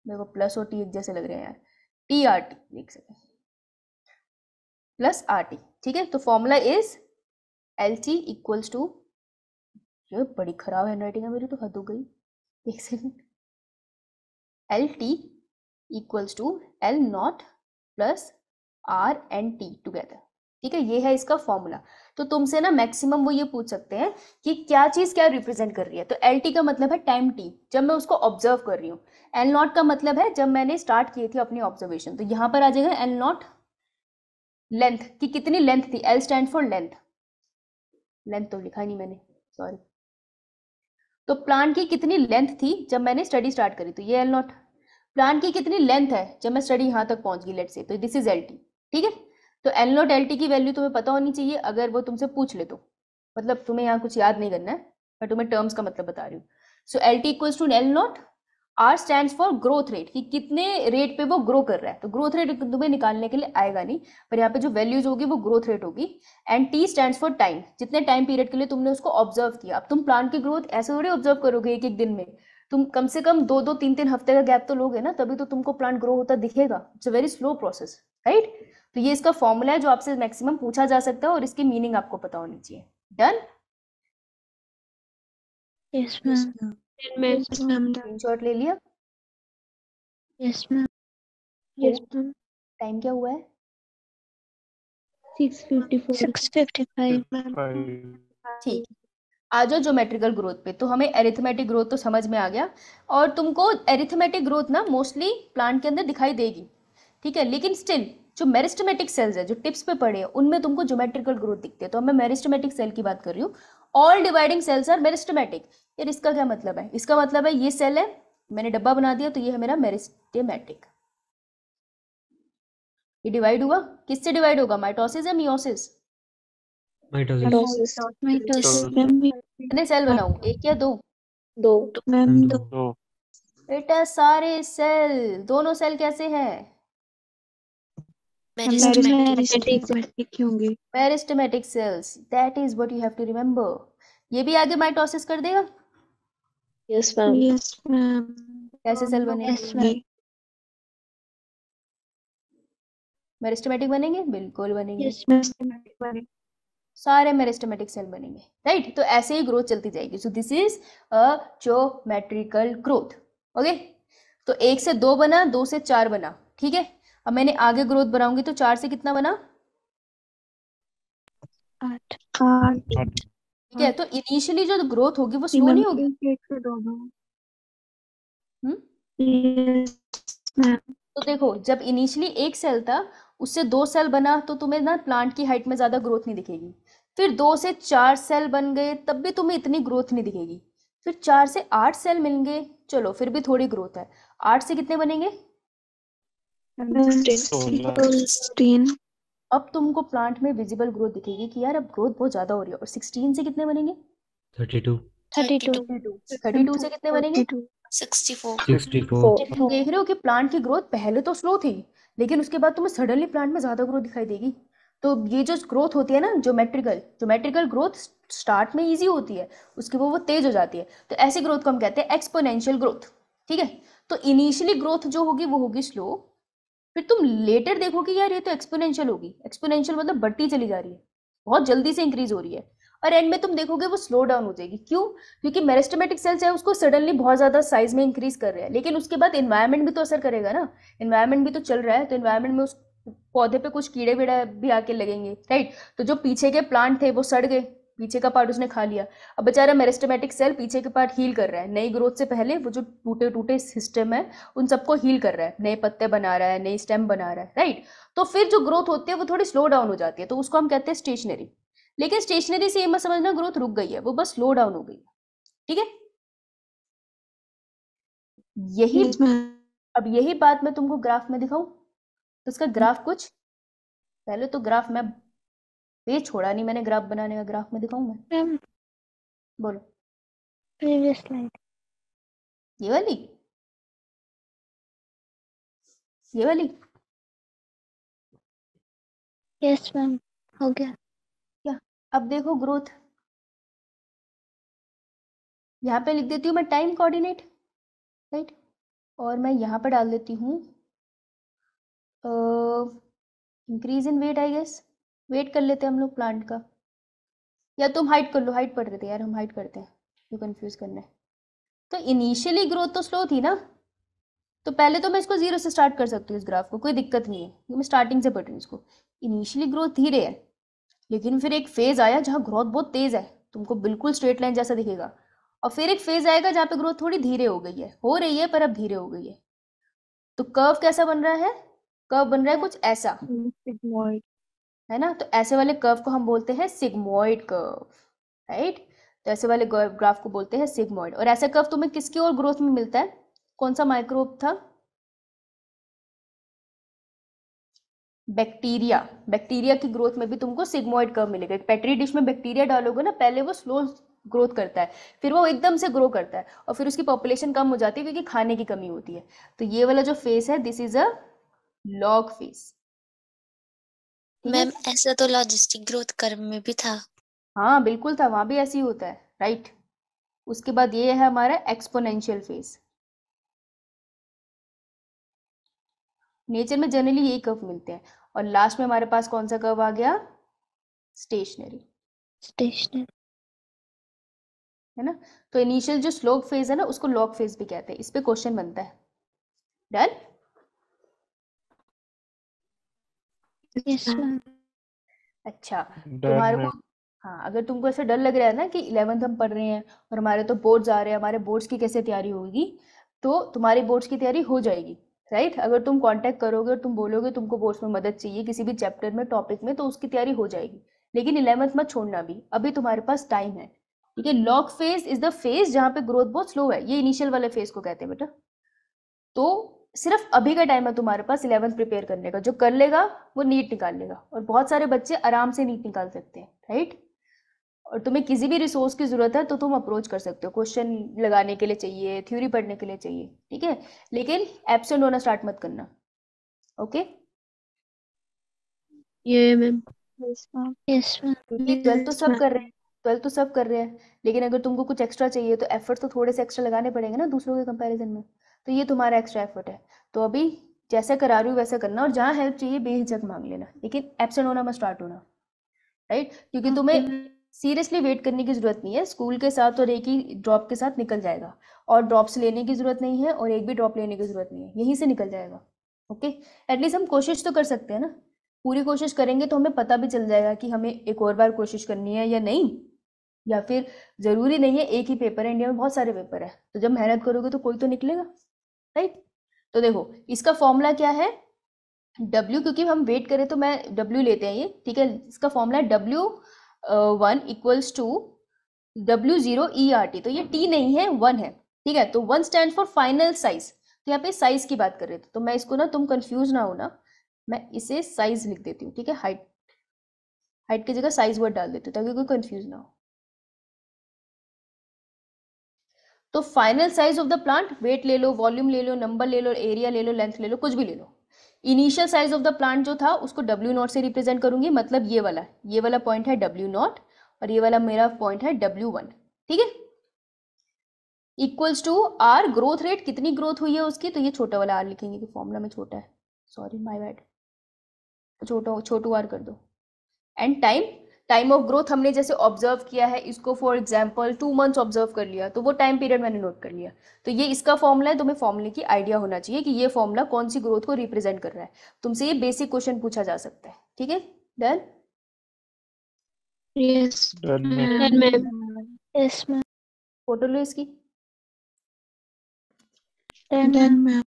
देखो प्लस और टी एक जैसे लग रहे हैं यार, टी आर टी देख सकते हैं, प्लस आर टी, ठीक है। तो formula is L T equals to, ये बड़ी खराब हैंडराइटिंग है मेरी, तो हद हो गई, एक second, L T equals to L naught plus R and T together, ठीक है। ये है इसका फॉर्मूला। तो तुमसे ना मैक्सिमम वो ये पूछ सकते हैं कि क्या चीज क्या रिप्रेजेंट कर रही है। तो एल टी का मतलब है टाइम टी, जब मैं उसको ऑब्जर्व कर रही हूँ। एल नॉट का मतलब है जब मैंने स्टार्ट की थी अपनी ऑब्जर्वेशन, तो यहाँ पर आ जाएगा एल नॉट लेंथ, कि कितनी लेंथ थी, L stand for length, length तो लिखा ही नहीं मैंने, सॉरी। तो प्लांट की कितनी लेंथ थी जब मैंने स्टडी स्टार्ट करी, तो ये एल नॉट। प्लांट की कितनी लेंथ है जब मैं स्टडी यहाँ तक पहुंच गई, लेट से, तो दिस इज एल टी, ठीक है। तो एल नॉट एल टी की वैल्यू तुम्हें पता होनी चाहिए, अगर वो तुमसे पूछ ले तो, मतलब तुम्हें यहाँ कुछ याद नहीं करना है, मैं तुम्हें टर्म्स का मतलब बता रही हूँ। So L T equals to L naught, R stands for growth rate, कि कितने रेट पे वो ग्रो कर रहा है। तो ग्रोथ रेट तुम्हें निकालने के लिए आएगा नहीं, पर यहाँ पे जो वैल्यूज होगी वो ग्रोथ रेट होगी। And T stands for time, जितने टाइम पीरियड के लिए तुमने उसको ऑब्जर्व किया। अब तुम प्लांट की ग्रोथ ऐसे थोड़ी ऑब्जर्व करोगे एक एक दिन में, तुम कम से कम 2-2 3-3 हफ्ते का गैप तो लोगे ना, तभी तो तुमको प्लांट ग्रो होता दिखेगा। It's a very slow process, right. तो ये इसका फॉर्मूला है जो आपसे मैक्सिमम पूछा जा सकता है, और इसकी मीनिंग आपको पता होनी चाहिए। Done. Yes ma'am. Ma'am. Screenshot ले लिया? Yes ma'am. Yes ma'am. Time क्या हुआ है? 6:54 6:55 मैम। ठीक, आ जाओ ज्योमेट्रिकल ग्रोथ पे। तो हमें एरिथमेटिक ग्रोथ तो समझ में आ गया, और तुमको एरिथमेटिक ग्रोथ ना मोस्टली प्लांट के अंदर दिखाई देगी, ठीक है। लेकिन स्टिल जो मेरिस्टेमेटिक सेल्स है जो टिप्स पे पड़े हैं, उनमें तुमको ज्योमेट्रिकल ग्रोथ दिखती है। तो मैं मेरिस्टेमेटिक सेल की बात कर रही हूँ। All dividing cells are meristematic. यार इसका क्या मतलब है? इसका मतलब है ये सेल है, मैंने डब्बा बना दिया, तो ये है मेरा मेरिस्टेमेटिक। ये डिवाइड हुआ, किससे डिवाइड होगा? माइटोसिस या मियोसिस? माइटोसिस। कितने सेल बनाऊं, एक या दो? दो। मैम दो। बेटा सारे सेल, दोनों सेल कैसे हैं? मेरिस्टेमेटिक होंगे। Meristematic cells, that is what you have to remember. ये भी आगे माइटोसिस कर देगा। Yes ma'am. Yes ma'am. कैसे सेल बनेंगे? Yes ma'am. मेरिस्टेमेटिक बनेंगे, बिल्कुल बनेंगे। Yes ma'am. सारे मेरिस्टेमेटिक सेल बनेंगे, राइट। तो ऐसे ही ग्रोथ चलती जाएगी। So this is a geometrical growth, okay. तो 1 से 2 बना, 2 से 4 बना, ठीक है। अब मैंने आगे ग्रोथ बनाऊंगी तो 4 से कितना बना? 8 ठीक है। तो इनिशियली जो ग्रोथ होगी वो स्लो नहीं होगी। तो देखो जब इनिशियली एक सेल था, उससे 2 सेल बना, तो तुम्हें ना प्लांट की हाइट में ज्यादा ग्रोथ नहीं दिखेगी। फिर 2 से 4 सेल बन गए, तब भी तुम्हें इतनी ग्रोथ नहीं दिखेगी। फिर 4 से 8 सेल मिल गए, चलो फिर भी थोड़ी ग्रोथ है। 8 से कितने बनेंगे? 16 अब तुमको प्लांट में विजिबल ग्रोथ दिखेगी कि यार अब ग्रोथ बहुत ज्यादा हो रही है। और 16 से कितने बनेंगे? 32 32 32 से कितने बनेंगे? 64 64 तुम देख रहे हो कि प्लांट की ग्रोथ पहले तो स्लो थी, लेकिन उसके बाद तुम्हें सडनली प्लांट में ज्यादा ग्रोथ दिखाई देगी। तो ये जो ग्रोथ होती है ना, ज्योमेट्रिकल ग्रोथ स्टार्ट में इजी होती है, उसके वो तेज हो जाती है। तो ऐसी ग्रोथ को हम कहते हैं एक्सपोनेंशियल ग्रोथ। ठीक है, तो इनिशियली ग्रोथ जो होगी वो होगी स्लो, फिर तुम लेटर देखोगे यार ये तो एक्सपोनेंशियल होगी। एक्सपोनेंशियल मतलब बढ़ती चली जा रही है, बहुत जल्दी से इंक्रीज हो रही है। और एंड में तुम देखोगे वो स्लो डाउन हो जाएगी। क्यों? क्योंकि मेरिस्टेमेटिक सेल्स है उसको सडनली बहुत ज्यादा साइज में इंक्रीज कर रहे हैं, लेकिन उसके बाद एनवायरनमेंट भी तो असर करेगा ना। एनवायरनमेंट भी तो चल रहा है, तो एनवायरनमेंट में उस पौधे पे कुछ कीड़े वीड़े भी आके लगेंगे, राइट। तो जो पीछे के प्लांट थे वो सड़ गए, पीछे का पार्ट उसने खा लिया। अब बेचारा मेरिस्टेमेटिक सेल पीछे के पार्ट हील कर रहा है, नई ग्रोथ से पहले वो जो टूटे टूटे सिस्टम है उन सबको हील कर रहा है, नए पत्ते बना रहा है, नई स्टेम बना रहा है, राइट। तो फिर जो ग्रोथ होती है वो थोड़ी स्लो डाउन हो जाती है, तो उसको हम कहते हैं स्टेशनरी। लेकिन स्टेशनरी से ये मत समझना ग्रोथ रुक गई है, वो बस स्लो डाउन हो गई है। ठीक है, यही Yes, ma'am. अब यही बात मैं तुमको ग्राफ में दिखाऊं, तो इसका ग्राफ कुछ पहले तो ग्राफ मैं पेज छोड़ा नहीं मैंने ग्राफ बनाने का, ग्राफ में दिखाऊं मैं? मैम बोलो। प्रीवियस स्लाइड ये वाली, ये वाली। यस मैम हो गया क्या? अब देखो ग्रोथ, यहाँ पे लिख देती हूँ मैं टाइम कोऑर्डिनेट, राइट। और मैं यहाँ पे डाल देती हूँ increase in weight, I guess wait कर लेते हैं हम लोग प्लांट का, या तुम हाइट कर लो, हाइट पढ़ रहे थे यार हम, हाइट करते हैं क्यों कंफ्यूज करना है। तो इनिशियली ग्रोथ तो स्लो थी ना, तो पहले तो मैं इसको 0 से स्टार्ट कर सकती हूँ इस ग्राफ को, कोई दिक्कत नहीं है, मैं स्टार्टिंग से पढ़ रही हूँ इसको। इनिशियली ग्रोथ धीरे है, लेकिन फिर एक फेज आया जहाँ ग्रोथ बहुत तेज है, तुमको बिल्कुल स्ट्रेट लाइन जैसा दिखेगा। और फिर एक फेज आएगा जहाँ पे ग्रोथ थोड़ी धीरे हो गई है, हो रही है पर अब धीरे हो गई है। तो कर्व कैसा बन रहा है? कर्व बन रहा है कुछ ऐसा, Sigmoid. है ना। तो ऐसे वाले कर्व को हम बोलते हैं सिग्मोइड कर्व, राइट। तो ऐसे वाले ग्राफ को बोलते हैं सिग्मोइड। और ऐसा कर्व तुम्हें किसकी और ग्रोथ में मिलता है? कौन सा माइक्रोब था? बैक्टीरिया। बैक्टीरिया की ग्रोथ में भी तुमको सिग्मोइड कर्व मिलेगा। एक पेट्री डिश में बैक्टीरिया डालोगे ना, पहले वो स्लो ग्रोथ करता है, फिर वो एकदम से ग्रो करता है, और फिर उसकी पॉपुलेशन कम हो जाती है क्योंकि खाने की कमी होती है। तो ये वाला जो फेस है, this is a log face. Ma'am ऐसा तो लॉजिस्टिक ग्रोथ कर्व में भी था। हाँ बिल्कुल था, वहां भी ऐसे ही होता है, राइट। उसके बाद ये है हमारा एक्सपोनेंशियल फेज। नेचर में जनरली यही कर्व मिलते हैं। और लास्ट में हमारे पास कौन सा कर्व आ गया? स्टेशनरी, स्टेशनरी है ना। तो इनिशियल जो स्लो फेज है ना, उसको लॉग फेज भी कहते हैं। इस पे क्वेश्चन बनता है। डन? यस मैम अच्छा, तुम्हारे को, हाँ, अगर तुमको ऐसा डर लग रहा है ना कि 11th हम पढ़ रहे हैं और हमारे तो बोर्ड्स आ रहे हैं, हमारे बोर्ड्स की कैसे तैयारी होगी, तो तुम्हारी बोर्ड्स की तैयारी हो जाएगी, राइट। अगर तुम कांटेक्ट करोगे और तुम बोलोगे तुमको बोर्ड्स में मदद चाहिए किसी भी चैप्टर में, टॉपिक में, तो उसकी तैयारी हो जाएगी। लेकिन 11th मत छोड़ना, अभी तुम्हारे पास टाइम है, ठीक है। Log phase is the phase जहाँ पे ग्रोथ बहुत स्लो है, ये इनिशियल वाले फेज को कहते हैं बेटा। तो सिर्फ अभी का टाइम है तुम्हारे पास 11th प्रिपेयर करने का। जो कर लेगा वो नीट निकाल लेगा, और बहुत सारे बच्चे आराम से नीट निकाल सकते हैं, राइट। और तुम्हें किसी भी रिसोर्स की जरूरत है तो तुम अप्रोच कर सकते हो, क्वेश्चन लगाने के लिए चाहिए, थ्योरी पढ़ने के लिए चाहिए, ठीक है। लेकिन एब्सेंट होना स्टार्ट मत करना, ओके। ये ma'am Yes, ma'am. Yes ma'am क्योंकि 12th तो सब कर रहे हैं, 12th तो सब कर रहे हैं, लेकिन अगर तुमको कुछ एक्स्ट्रा चाहिए तो एफर्ट तो थोड़े से एक्स्ट्रा लगाने पड़ेंगे ना दूसरों के कंपैरिजन में। तो ये तुम्हारा एक्स्ट्रा एफर्ट है। तो अभी जैसा करा रही हूँ वैसा करना, और जहाँ हेल्प चाहिए बेहिचक मांग लेना, लेकिन एब्सेंट होना मत स्टार्ट होना, राइट। क्योंकि तुम्हें सीरियसली वेट करने की जरूरत नहीं है, स्कूल के साथ और एक ही ड्रॉप के साथ निकल जाएगा, और ड्रॉप्स लेने की जरूरत नहीं है, और एक भी ड्रॉप लेने की जरूरत नहीं है, यहीं से निकल जाएगा, ओके। एटलीस्ट हम कोशिश तो कर सकते हैं ना, पूरी कोशिश करेंगे तो हमें पता भी चल जाएगा कि हमें एक और बार कोशिश करनी है या नहीं, या फिर जरूरी नहीं है एक ही पेपर है, इंडिया में बहुत सारे पेपर है, तो जब मेहनत करोगे तो कोई तो निकलेगा, राइट। तो देखो इसका फॉर्मूला क्या है, W, क्योंकि हम वेट करें तो मैं W लेते हैं ये, ठीक है। इसका फॉर्मूला है W 1 इक्वल्स टू W0ERT। तो ये T नहीं है, 1 है, ठीक है। तो 1 स्टैंड फॉर फाइनल साइज। तो यहाँ पे साइज की बात कर रहे थे, तो मैं इसको ना, तुम कंफ्यूज ना हो ना, मैं इसे साइज लिख देती हूँ, ठीक है। हाइट, हाइट की जगह साइज वर्ड डाल देती हूँ ताकि कोई कंफ्यूज ना हो। तो final size of the plant, weight ले लो, वॉल्यूम ले लो, नंबर ले लो, एरिया ले लो, लेंथ ले लो, कुछ भी ले लो। Initial size of the plant जो था उसको W0 से रिप्रेजेंट करूंगी, मतलब ये वाला पॉइंट है W0 और ये वाला मेरा पॉइंट है W1, ठीक है। Equals to R, growth rate, कितनी ग्रोथ हुई है उसकी, तो ये छोटा वाला R लिखेंगे कि फॉर्मूला में छोटा है, sorry my bad, Chhotu R कर दो। And time, time of growth हमने जैसे ऑब्जर्व किया है इसको, फॉर एग्जांपल 2 मंथ्स ऑब्जर्व कर लिया, तो वो टाइम पीरियड मैंने नोट कर लिया। तो ये इसका फॉर्मूला है, तुम्हें फॉर्मूले की आइडिया होना चाहिए कि ये फॉर्मूला कौन सी ग्रोथ को रिप्रेजेंट कर रहा है। तुमसे ये बेसिक क्वेश्चन पूछा जा सकता है, ठीक है। Done? Yes ma'am. Yes ma'am. Photo लो इसकी। Done ma'am.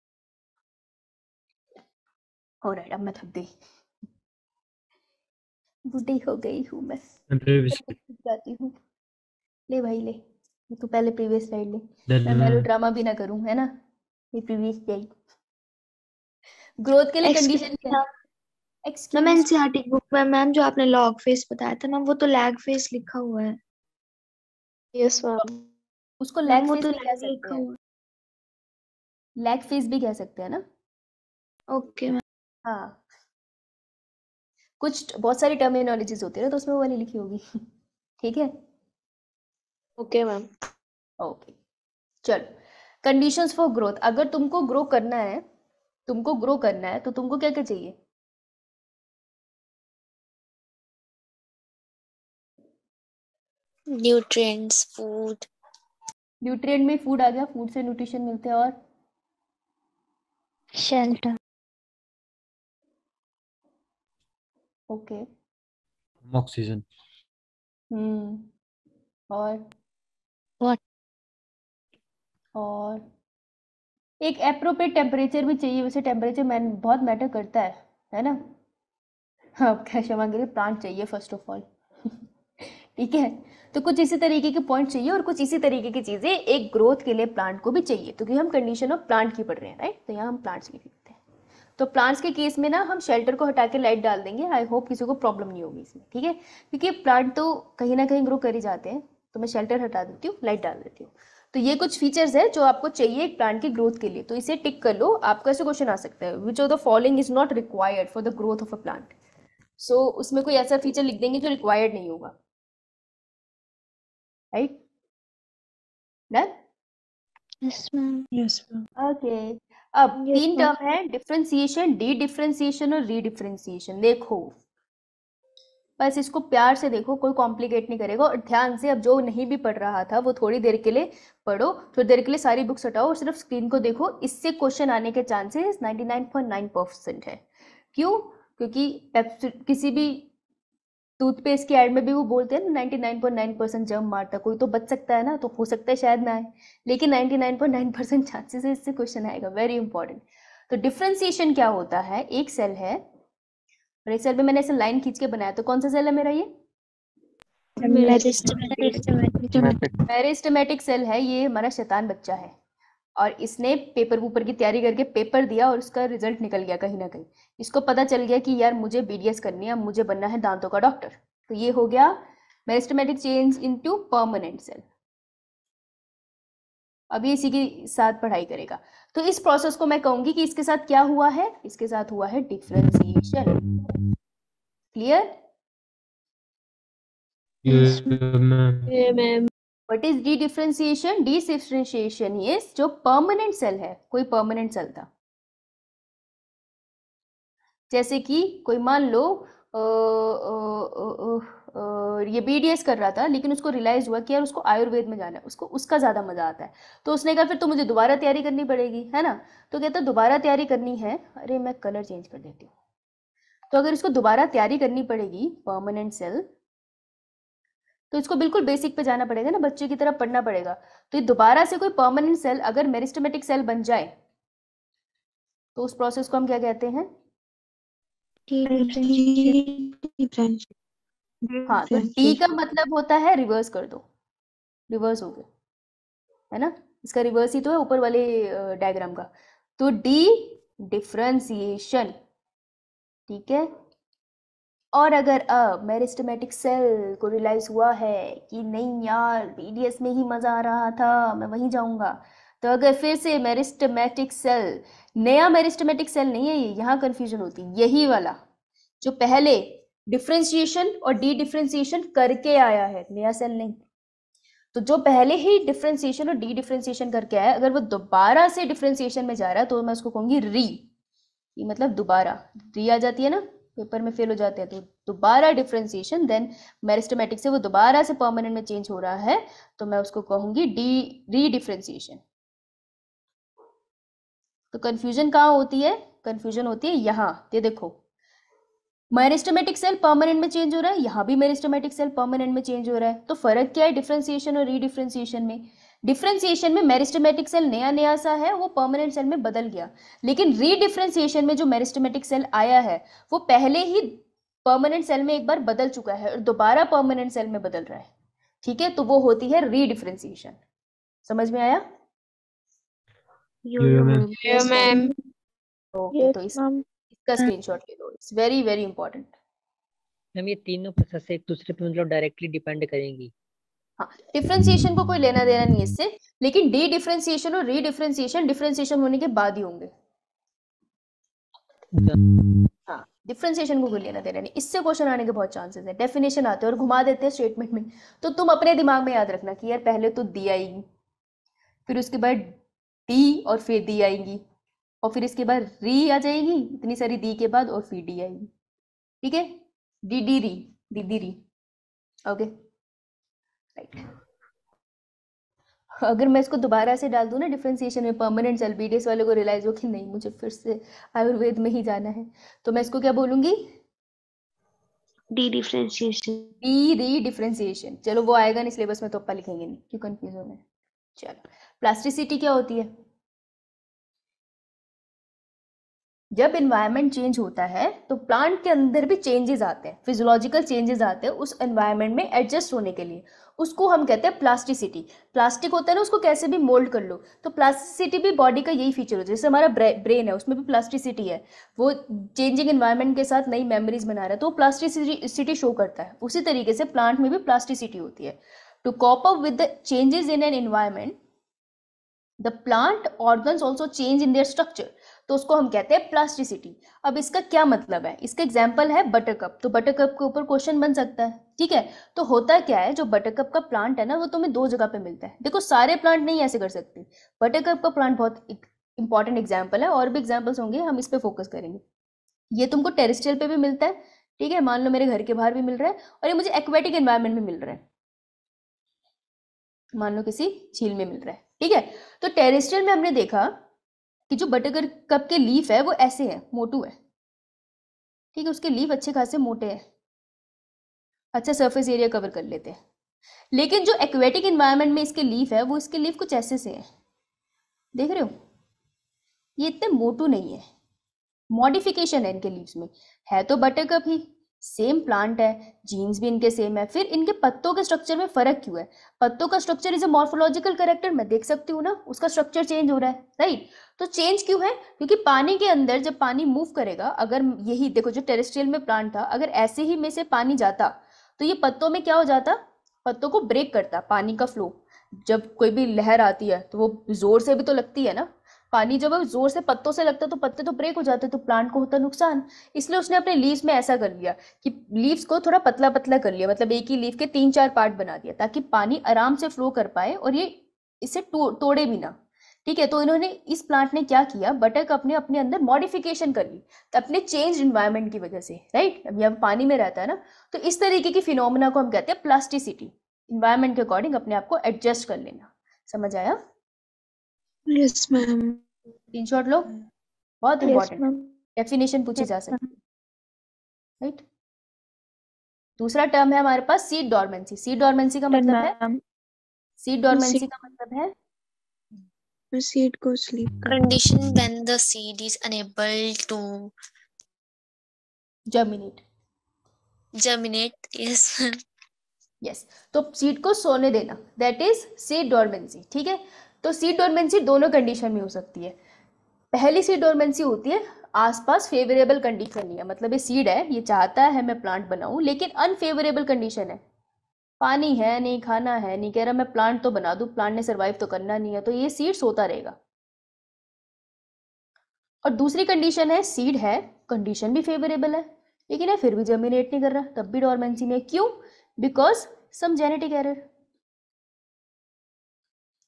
ऑलराइट, अब मैं थक गई, बूढ़ी हो गई हूँ मैं, previous जाती हूँ। ले भाई ले, तू पहले प्रीवियस स्लाइड ले, डन मैं मेलो ड्रामा भी ना करूँ, है ना। ये प्रीवियस स्लाइड, ग्रोथ के लिए कंडीशन क्या है? मैम एक्सक्यूज, एनसीईआरटी बुक में मैम जो आपने लॉग फेस बताया था मैम, वो तो लैग फेस लिखा हुआ है। Yes ma'am. उसको मैम लैग वो फेज तो भी कह लैग सकते लिखा हैं, हुआ लैग फेज भी कह सकते हैं ना। है। Okay ma'am. हाँ, कुछ बहुत सारी टर्मिनोलॉजीज होती है ना, तो उसमें वो वाली लिखी होगी ठीक है। Okay ma'am. ओके, चलो। कंडीशंस फॉर ग्रोथ, अगर तुमको ग्रो करना है, तुमको ग्रो करना है तो तुमको क्या क्या चाहिए? न्यूट्रिएंट्स, फूड, न्यूट्रिएंट में फूड आ गया, फूड से न्यूट्रिशन मिलते हैं, और शेल्टर। ओके, oxygen और What? और एक एप्रोप्रिएट टेम्परेचर भी चाहिए। वैसे टेम्परेचर बहुत मैटर करता है ना। हाँ, क्या क्षमा करिए, प्लांट चाहिए फर्स्ट ऑफ ऑल ठीक है। तो कुछ इसी तरीके के पॉइंट चाहिए और कुछ इसी तरीके की चीजें एक ग्रोथ के लिए प्लांट को भी चाहिए, क्योंकि हम कंडीशन ऑफ प्लांट की पढ़ रहे हैं, राइट। तो यहाँ हम प्लांट्स लिख लेते हैं। तो प्लांट्स के केस में ना हम शेल्टर को हटा के लाइट डाल देंगे। आई होप किसी को प्रॉब्लम नहीं होगी इसमें, ठीक है, क्योंकि प्लांट तो कहीं ना कहीं ग्रो कर ही जाते हैं। तो मैं शेल्टर हटा देती हूँ, लाइट डाल देती हूँ। तो ये कुछ फीचर्स है जो आपको चाहिए एक प्लांट की ग्रोथ के लिए, तो इसे टिक कर लो। आपका ऐसे क्वेश्चन आ सकता है, which of the following is not required for the growth of a plant. So उसमें कोई ऐसा फीचर लिख देंगे जो रिक्वायर्ड नहीं होगा, right. Done? Yes ma'am. Yes ma'am. Okay, अब Yes, 3 ma'am. टर्म है, डिफरेंशिएशन, डी डिफरेंशिएशन और रीडिफरेंशिएशन। देखो, बस इसको प्यार से देखो, कोई कॉम्प्लिकेट नहीं करेगा। और ध्यान से, अब जो नहीं भी पढ़ रहा था वो थोड़ी देर के लिए पढ़ो, थोड़ी देर के लिए सारी बुक्स हटाओ और सिर्फ स्क्रीन को देखो। इससे क्वेश्चन आने के चांसेस 99.9% है। क्यों? क्योंकि किसी भी टूथपेस्ट की एड में भी वो बोलते हैं ना 99.9% जर्म मारता। कोई तो बच सकता है ना, तो हो सकता है शायद ना आए, लेकिन 99.9% चांसेस है इससे क्वेश्चन आएगा। Very important. तो डिफरेंशिएशन क्या होता है? एक सेल है और एक सेल में मैंने ऐसे लाइन खींच के बनाया, तो कौन सा सेल है मेरा? ये मेरिस्टेमेटिक सेल है। ये हमारा शैतान बच्चा है और इसने पेपर वूपर की तैयारी करके पेपर दिया और उसका रिजल्ट निकल गया कहीं ना कहीं। इसको पता चल गया कि यार मुझे बीडीएस करनी है, मुझे बनना है दांतों का डॉक्टर। तो ये हो गया meristematic change into permanent cell. अभी इसी के साथ पढ़ाई करेगा। तो इस प्रोसेस को मैं कहूंगी कि इसके साथ क्या हुआ है? इसके साथ हुआ है differentiation. Clear? yes ma'am Yeah, ma'am. What is D differentiation? D differentiation is जो परमानेंट सेल है, कोई परमानेंट सेल था, जैसे कि कोई मान लो ये बीडीएस कर रहा था, लेकिन उसको रियलाइज हुआ कि यार उसको आयुर्वेद में जाना है, उसको उसका ज़्यादा मज़ा आता है। तो उसने कहा फिर तो मुझे दोबारा तैयारी करनी पड़ेगी, है ना। तो कहता दोबारा तैयारी करनी है, अरे मैं कलर चेंज कर देती हूँ। तो अगर इसको दोबारा तैयारी करनी पड़ेगी परमानेंट सेल, तो इसको बिल्कुल बेसिक पे जाना पड़ेगा ना, बच्चे की तरह पढ़ना पड़ेगा। तो ये दोबारा से कोई परमानेंट सेल अगर मेरिस्टेमेटिक सेल बन जाए तो उस प्रोसेस को हम क्या कहते हैं? हाँ, तो डी का मतलब होता है रिवर्स कर दो, रिवर्स हो गया, है ना? इसका रिवर्स ही तो है ऊपर वाले डायग्राम का। तो डी डिफरेंशिएशन, ठीक है। और अगर अब मेरिस्टेमेटिक सेल को रियलाइज हुआ है कि नहीं यार बीडीएस में ही मजा आ रहा था, मैं वहीं जाऊंगा, तो अगर फिर से मेरिस्टेमेटिक सेल, नया मेरिस्टेमेटिक सेल नहीं है ये, यहाँ कंफ्यूजन होती है, यही वाला जो पहले डिफरेंशिएशन और डी डिफरेंशिएशन करके आया है, नया सेल नहीं। तो जो पहले ही डिफरेंशिएशन और डी डिफरेंशिएशन करके आया, अगर वो दोबारा से डिफरेंशिएशन में जा रहा है तो मैं उसको कहूंगी री, ये मतलब दोबारा, री आ जाती है ना, पेपर में फेल हो जाते हैं, तो दोबारा डिफरेंशिएशन, देन मेरिस्टेमेटिक से वो दोबारा से परमानेंट में चेंज हो रहा है, तो मैं उसको कहूंगी री डिफरेंशिएशन। तो कंफ्यूजन कहाँ होती है? कंफ्यूजन होती है यहाँ, ये देखो, मेरिस्टेमेटिक सेल परमानेंट में चेंज हो रहा है, यहाँ भी मेरिस्टेमेटिक सेल परमानेंट में चेंज हो रहा है, तो फर्क क्या है डिफरेंशिएशन और रीडिफरेंशिएशन में? डिफरेंशिएशन में मेरिस्टेमेटिक सेल नया नया सा है, वो परमानेंट सेल में बदल गया, लेकिन रीडिफरेंशिएशन में जो मेरिस्टेमेटिक सेल आया है वो पहले ही परमानेंट सेल में एक बार बदल चुका है और दोबारा परमानेंट सेल में बदल रहा है, ठीक है, तो वो होती है रीडिफरेंशिएशन। समझ में आया? मैम। मैम। ओके, तो इसका स्क्रीनशॉट ले लो, it's very very important. Ma'am ये तीनों प्रोसेस एक दूसरे पे मतलब डायरेक्टली डिपेंड करेंगी। हाँ, डिफरेंशिएशन को कोई लेना देना नहीं है इससे, लेकिन डी डिफरेंशिएशन और रीडिफरेंशिएशन डिफरेंशिएशन होने के बाद ही होंगे। हाँ, डिफरेंशिएशन को कोई लेना देना नहीं, इससे क्वेश्चन आने के बहुत चांसेस है, डेफिनेशन आते हैं और घुमा देते हैं स्टेटमेंट में, तो तुम अपने दिमाग में याद रखना कि यार पहले तो दी आएगी, फिर उसके बाद डी और फिर दी आएगी, और फिर इसके बाद री आ जाएगी, इतनी सारी दी के बाद, और फिर डी आएगी, ठीक है, डी डी री, डी डी री, ओके राइट। अगर मैं इसको दोबारा से डाल दूं ना डिफरेंशिएशन में, परमानेंट सेल, बीडीएस वाले को रियलाइज हो कि नहीं मुझे फिर से आयुर्वेद में ही जाना है, तो मैं इसको क्या बोलूंगी? D differentiation. डी री डिफरेंशिएशन। चलो वो आएगा नहीं सिलेबस में तो अपा लिखेंगे नहीं, क्यों कंफ्यूज होना है। चलो, प्लास्टिसिटी क्या होती है? जब एनवायरनमेंट चेंज होता है तो प्लांट के अंदर भी चेंजेस आते हैं, फिजियोलॉजिकल चेंजेस आते हैं उस एनवायरनमेंट में एडजस्ट होने के लिए, उसको हम कहते हैं प्लास्टिसिटी। प्लास्टिक होता है ना, उसको कैसे भी मोल्ड कर लो, तो प्लास्टिसिटी भी बॉडी का यही फीचर होता है। जैसे हमारा ब्रेन है, उसमें भी प्लास्टिसिटी है, वो चेंजिंग एनवायरनमेंट के साथ नई मेमोरीज बना रहा है, तो वो प्लास्टिसिटी शो करता है। उसी तरीके से प्लांट में भी प्लास्टिसिटी होती है। To cope up with the changes in an environment, the plant organs also change in their structure, तो उसको हम कहते हैं प्लास्टिसिटी। अब इसका क्या मतलब है? इसका एग्जाम्पल है बटरकप, तो बटरकप के ऊपर क्वेश्चन बन सकता है, ठीक है। तो होता क्या है, जो बटरकप का प्लांट है ना, वो तुम्हें दो जगह पे मिलता है। देखो सारे प्लांट नहीं ऐसे कर सकते, बटरकप का प्लांट बहुत इंपॉर्टेंट एग्जाम्पल है, और भी एग्जाम्पल्स होंगे, हम इस पे फोकस करेंगे। ये तुमको टेरेस्ट्रियल पे भी मिलता है, ठीक है, मान लो मेरे घर के बाहर भी मिल रहा है, और ये मुझे एक्वेटिक एनवायरनमेंट में मिल रहा है, मान लो किसी झील में मिल रहा है, ठीक है। तो टेरेस्ट्रियल में हमने देखा कि जो बटरकप के लीफ है वो ऐसे है, मोटू है, ठीक है, उसके लीफ अच्छे खासे मोटे हैं, अच्छा सरफेस एरिया कवर कर लेते हैं। लेकिन जो एक्वेटिक एनवायरनमेंट में इसके लीफ है, वो इसके लीफ कुछ ऐसे से है, देख रहे हो, ये इतने मोटू नहीं है, मॉडिफिकेशन है इनके लीव्स में। है तो बटरकप ही, सेम प्लांट है, जीन्स भी इनके सेम है, फिर इनके पत्तों के स्ट्रक्चर में फर्क क्यों है? पत्तों का structure is a morphological character, मैं देख सकती हूँ ना, उसका स्ट्रक्चर चेंज हो रहा है, राइट। तो चेंज क्यों है? क्योंकि पानी के अंदर जब पानी मूव करेगा, अगर यही देखो जो टेरेस्ट्रियल में प्लांट था, अगर ऐसे ही में से पानी जाता तो ये पत्तों में क्या हो जाता, पत्तों को ब्रेक करता पानी का फ्लो। जब कोई भी लहर आती है तो वो जोर से भी तो लगती है ना, पानी जब जोर से पत्तों से लगता है तो पत्ते तो ब्रेक हो जाते, तो प्लांट को होता नुकसान। इसलिए उसने अपने लीव्स में ऐसा कर लिया कि लीव्स को थोड़ा पतला पतला कर लिया, मतलब एक ही लीफ के 3-4 पार्ट बना दिया, ताकि पानी आराम से फ्लो कर पाए और ये इसे तोड़े भी ना, ठीक है। तो इन्होंने, इस प्लांट ने क्या किया, बटरकप ने अपने अंदर मॉडिफिकेशन कर ली, तो अपने चेंज एनवायरनमेंट की वजह से, राइट। अब यहाँ पानी में रहता है ना, तो इस तरीके की फिनोमेना को हम कहते हैं प्लास्टिसिटी, इन्वायरमेंट के अकॉर्डिंग अपने आप को एडजस्ट कर लेना। समझ आया? Yes ma'am. स्क्रीनशॉट लो, बहुत इंपॉर्टेंट, डेफिनेशन पूछी जा सकती है, राइट। दूसरा टर्म है हमारे पास सीड डॉर्मेंसी। सीड डॉर्मेंसी का मतलब है, सीड डॉर्मेंसी का मतलब है सीड को sleep Condition when the seed is unable to germinate, Germinate. Yes, ma'am. Yes, तो सीड को सोने देना, दैट इज सीड डोरमेंसी। ठीक है, तो सीड डोरमेंसी दोनों कंडीशन में हो सकती है। पहली सीड डोरमेंसी होती है आसपास फेवरेबल कंडीशन नहीं है, मतलब ये सीड है, ये चाहता है मैं प्लांट बनाऊं, लेकिन अनफेवरेबल कंडीशन है, पानी है नहीं, खाना है नहीं, कह रहा मैं प्लांट तो बना दूं, प्लांट ने सर्वाइव तो करना नहीं है, तो ये सीड सोता रहेगा। और दूसरी कंडीशन है सीड है, कंडीशन भी फेवरेबल है, लेकिन है फिर भी जर्मिनेट नहीं कर रहा, तब भी डोरमेंसी में। क्यों? Because some genetic error.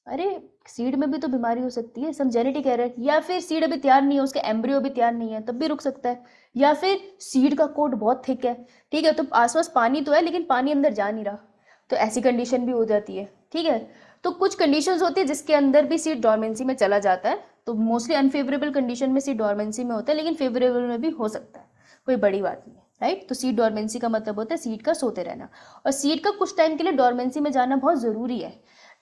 अरे सीड में भी तो बीमारी हो सकती है, सम जेनेटिक एरर, या फिर सीड अभी तैयार नहीं है, उसका एम्ब्रियो भी तैयार नहीं है, तब भी रुक सकता है, या फिर सीड का कोट बहुत थिक है, ठीक है, तो आसपास पानी तो है लेकिन पानी अंदर जा नहीं रहा, तो ऐसी कंडीशन भी हो जाती है। ठीक है, तो कुछ कंडीशंस होती है जिसके अंदर भी सीड डोरमेंसी में चला जाता है, तो मोस्टली अनफेवरेबल कंडीशन में सीड डोरमेंसी में होता है, लेकिन फेवरेबल में भी हो सकता है, कोई बड़ी बात नहीं है, राइट। तो सीड डोरमेंसी का मतलब होता है सीड का सोते रहना, और सीड का कुछ टाइम के लिए डोरमेंसी में जाना बहुत ज़रूरी है।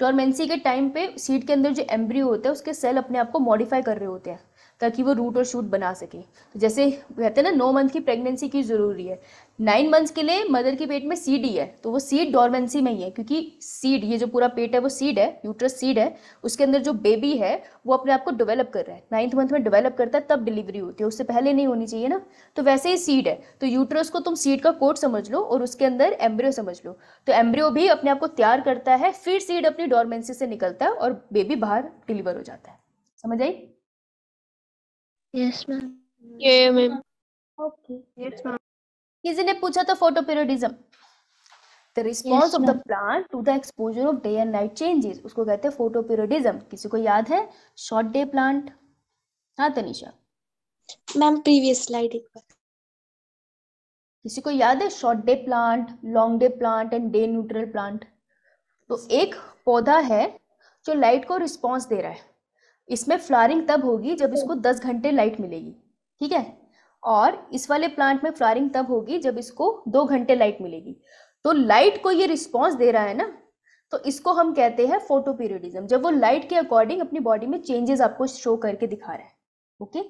डोरमेंसी के टाइम पे सीड के अंदर जो एम्ब्रियो होता है उसके सेल अपने आप को मॉडिफाई कर रहे होते हैं ताकि वो रूट और शूट बना सके। तो जैसे कहते हैं ना 9 मंथ की प्रेगनेंसी की ज़रूरी है, 9 मंथ्स के लिए मदर के पेट में सीड ही है, तो वो सीड डोरमेंसी में ही है, क्योंकि सीड, ये जो पूरा पेट है वो सीड है, यूट्रस सीड है, उसके अंदर जो बेबी है वो अपने आप को डेवलप कर रहा है, 9th मंथ में डेवलप करता है, तब डिलीवरी होती है, उससे पहले नहीं होनी चाहिए ना। तो वैसे ही सीड है, तो यूट्रस को तुम सीड का कोट समझ लो और उसके अंदर एम्ब्रियो समझ लो, तो एम्ब्रियो भी अपने आप को तैयार करता है, फिर सीड अपनी डोरमेंसी से निकलता है और बेबी बाहर डिलीवर हो जाता है। समझ आई? Yes, ma'am. Yeah, ma'am. Okay. Yes ma'am. किसी ने पूछा था photoperiodism, the response Yes, of the ma'am. Plant to the exposure of day and night changes, उसको कहते हैं फोटोपीरियडिज्म। किसी को याद है? Short day plant. हाँ तनिषा, Ma'am, previous slide एक बार. किसी को याद है short day plant, long day plant and day neutral plant? तो एक पौधा है जो लाइट को रिस्पॉन्स दे रहा है, इसमें फ्लावरिंग तब होगी जब इसको 10 घंटे लाइट मिलेगी, ठीक है, और इस वाले प्लांट में फ्लावरिंग तब होगी जब इसको 2 घंटे लाइट मिलेगी। तो लाइट को ये रिस्पॉन्स दे रहा है ना, तो इसको हम कहते हैं फोटोपीरियडिज्म, जब वो लाइट के अकॉर्डिंग अपनी बॉडी में चेंजेस आपको शो करके दिखा रहा है। ओके,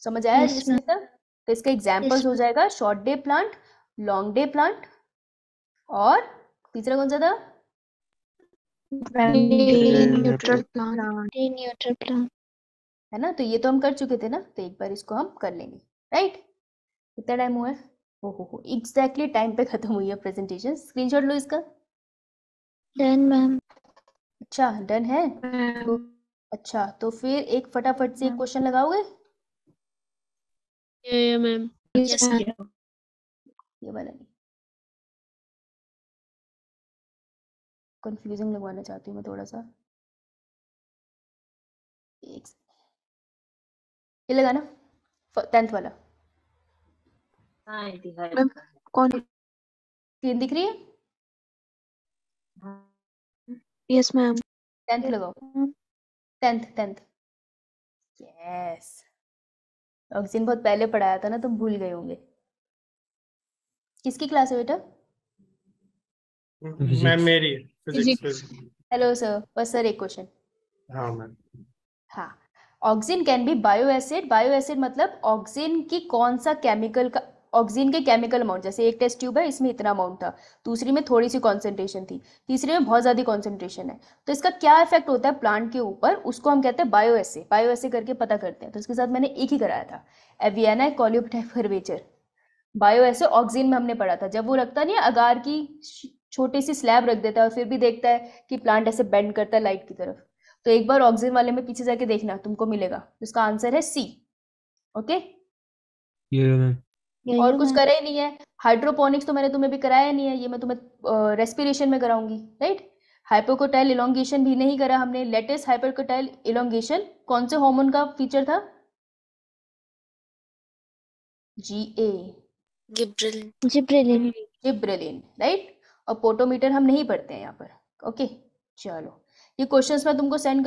समझ आया Yes, जिसमें तक? तो इसका एग्जाम्पल्स Yes, हो जाएगा short day plant, long day plant, और तीसरा कौन सा था? Neutral plant. Day neutral plant. है ना, तो ये तो हम कर चुके थे ना, तो एक बार इसको हम कर लेंगे, राइट। कितना टाइम हुआ है? हो एग्जैक्टली टाइम पे खत्म हुई है प्रेजेंटेशन। स्क्रीनशॉट लो इसका। Done, ma'am. अच्छा डन है तो, अच्छा तो फिर एक फटाफट से एक क्वेश्चन लगाओगे? Yeah, ma'am. Yes, ma'am. ये वाला नहीं, कंफ्यूजिंग लगवाना चाहती हूँ मैं थोड़ा सा। एक ये लगाना 10th वाला। कौन? स्क्रीन दिख रही है? Yes ma'am. 10th लगाओ, 10th। यस, ऑक्सीजन बहुत पहले पढ़ाया था ना, तुम भूल गए होंगे। किसकी क्लास है बेटा? मैम मेरी फिजिक्स। हेलो सर, बस सर एक क्वेश्चन। हाँ मैम। हाँ, oxygen can be bio acid. Bio acid मतलब ऑक्सीजन की कौन सा केमिकल का, ऑक्सीजन के केमिकल अमाउंट, जैसे एक टेस्ट ट्यूब है इसमें इतना अमाउंट था, दूसरी में थोड़ी सी कॉन्सेंट्रेशन थी, तीसरी में बहुत ज़्यादा कॉन्सेंट्रेशन है, तो इसका क्या इफेक्ट होता है प्लांट के ऊपर, उसको हम कहते हैं बायो एसे। बायो एसे करके पता करते हैं। तो इसके साथ मैंने एक ही कराया था, एवियाना कोलियोप्टेफर्वेचर। बायो एसे ऑक्सीजन में हमने पढ़ा था, जब वो रखता नहीं है अगार की छोटी सी स्लैब रख देता है और फिर भी देखता है कि प्लांट ऐसे बेंड करता है लाइट की तरफ, तो एक बार ऑक्सीजन वाले में पीछे जाके देखना, तुमको मिलेगा। इसका आंसर है सी। ओके, ये मैम। और कुछ करा ही नहीं है। हाइड्रोपोनिक्स तो मैंने तुम्हें भी कराया नहीं है, ये मैं तुम्हें रेस्पिरेशन में कराऊंगी, राइट। हाइपोकोटाइल इलोंगेशन भी नहीं करा हमने। लेटेस्ट हाइपोकोटाइल इलोंगेशन कौन से हार्मोन का फीचर था? जीए, Gibberellin. Gibberellin, right. और पोटोमीटर हम नहीं पढ़ते हैं यहाँ पर। ओके चलो, ये क्वेश्चंस मैं तुमको सेंड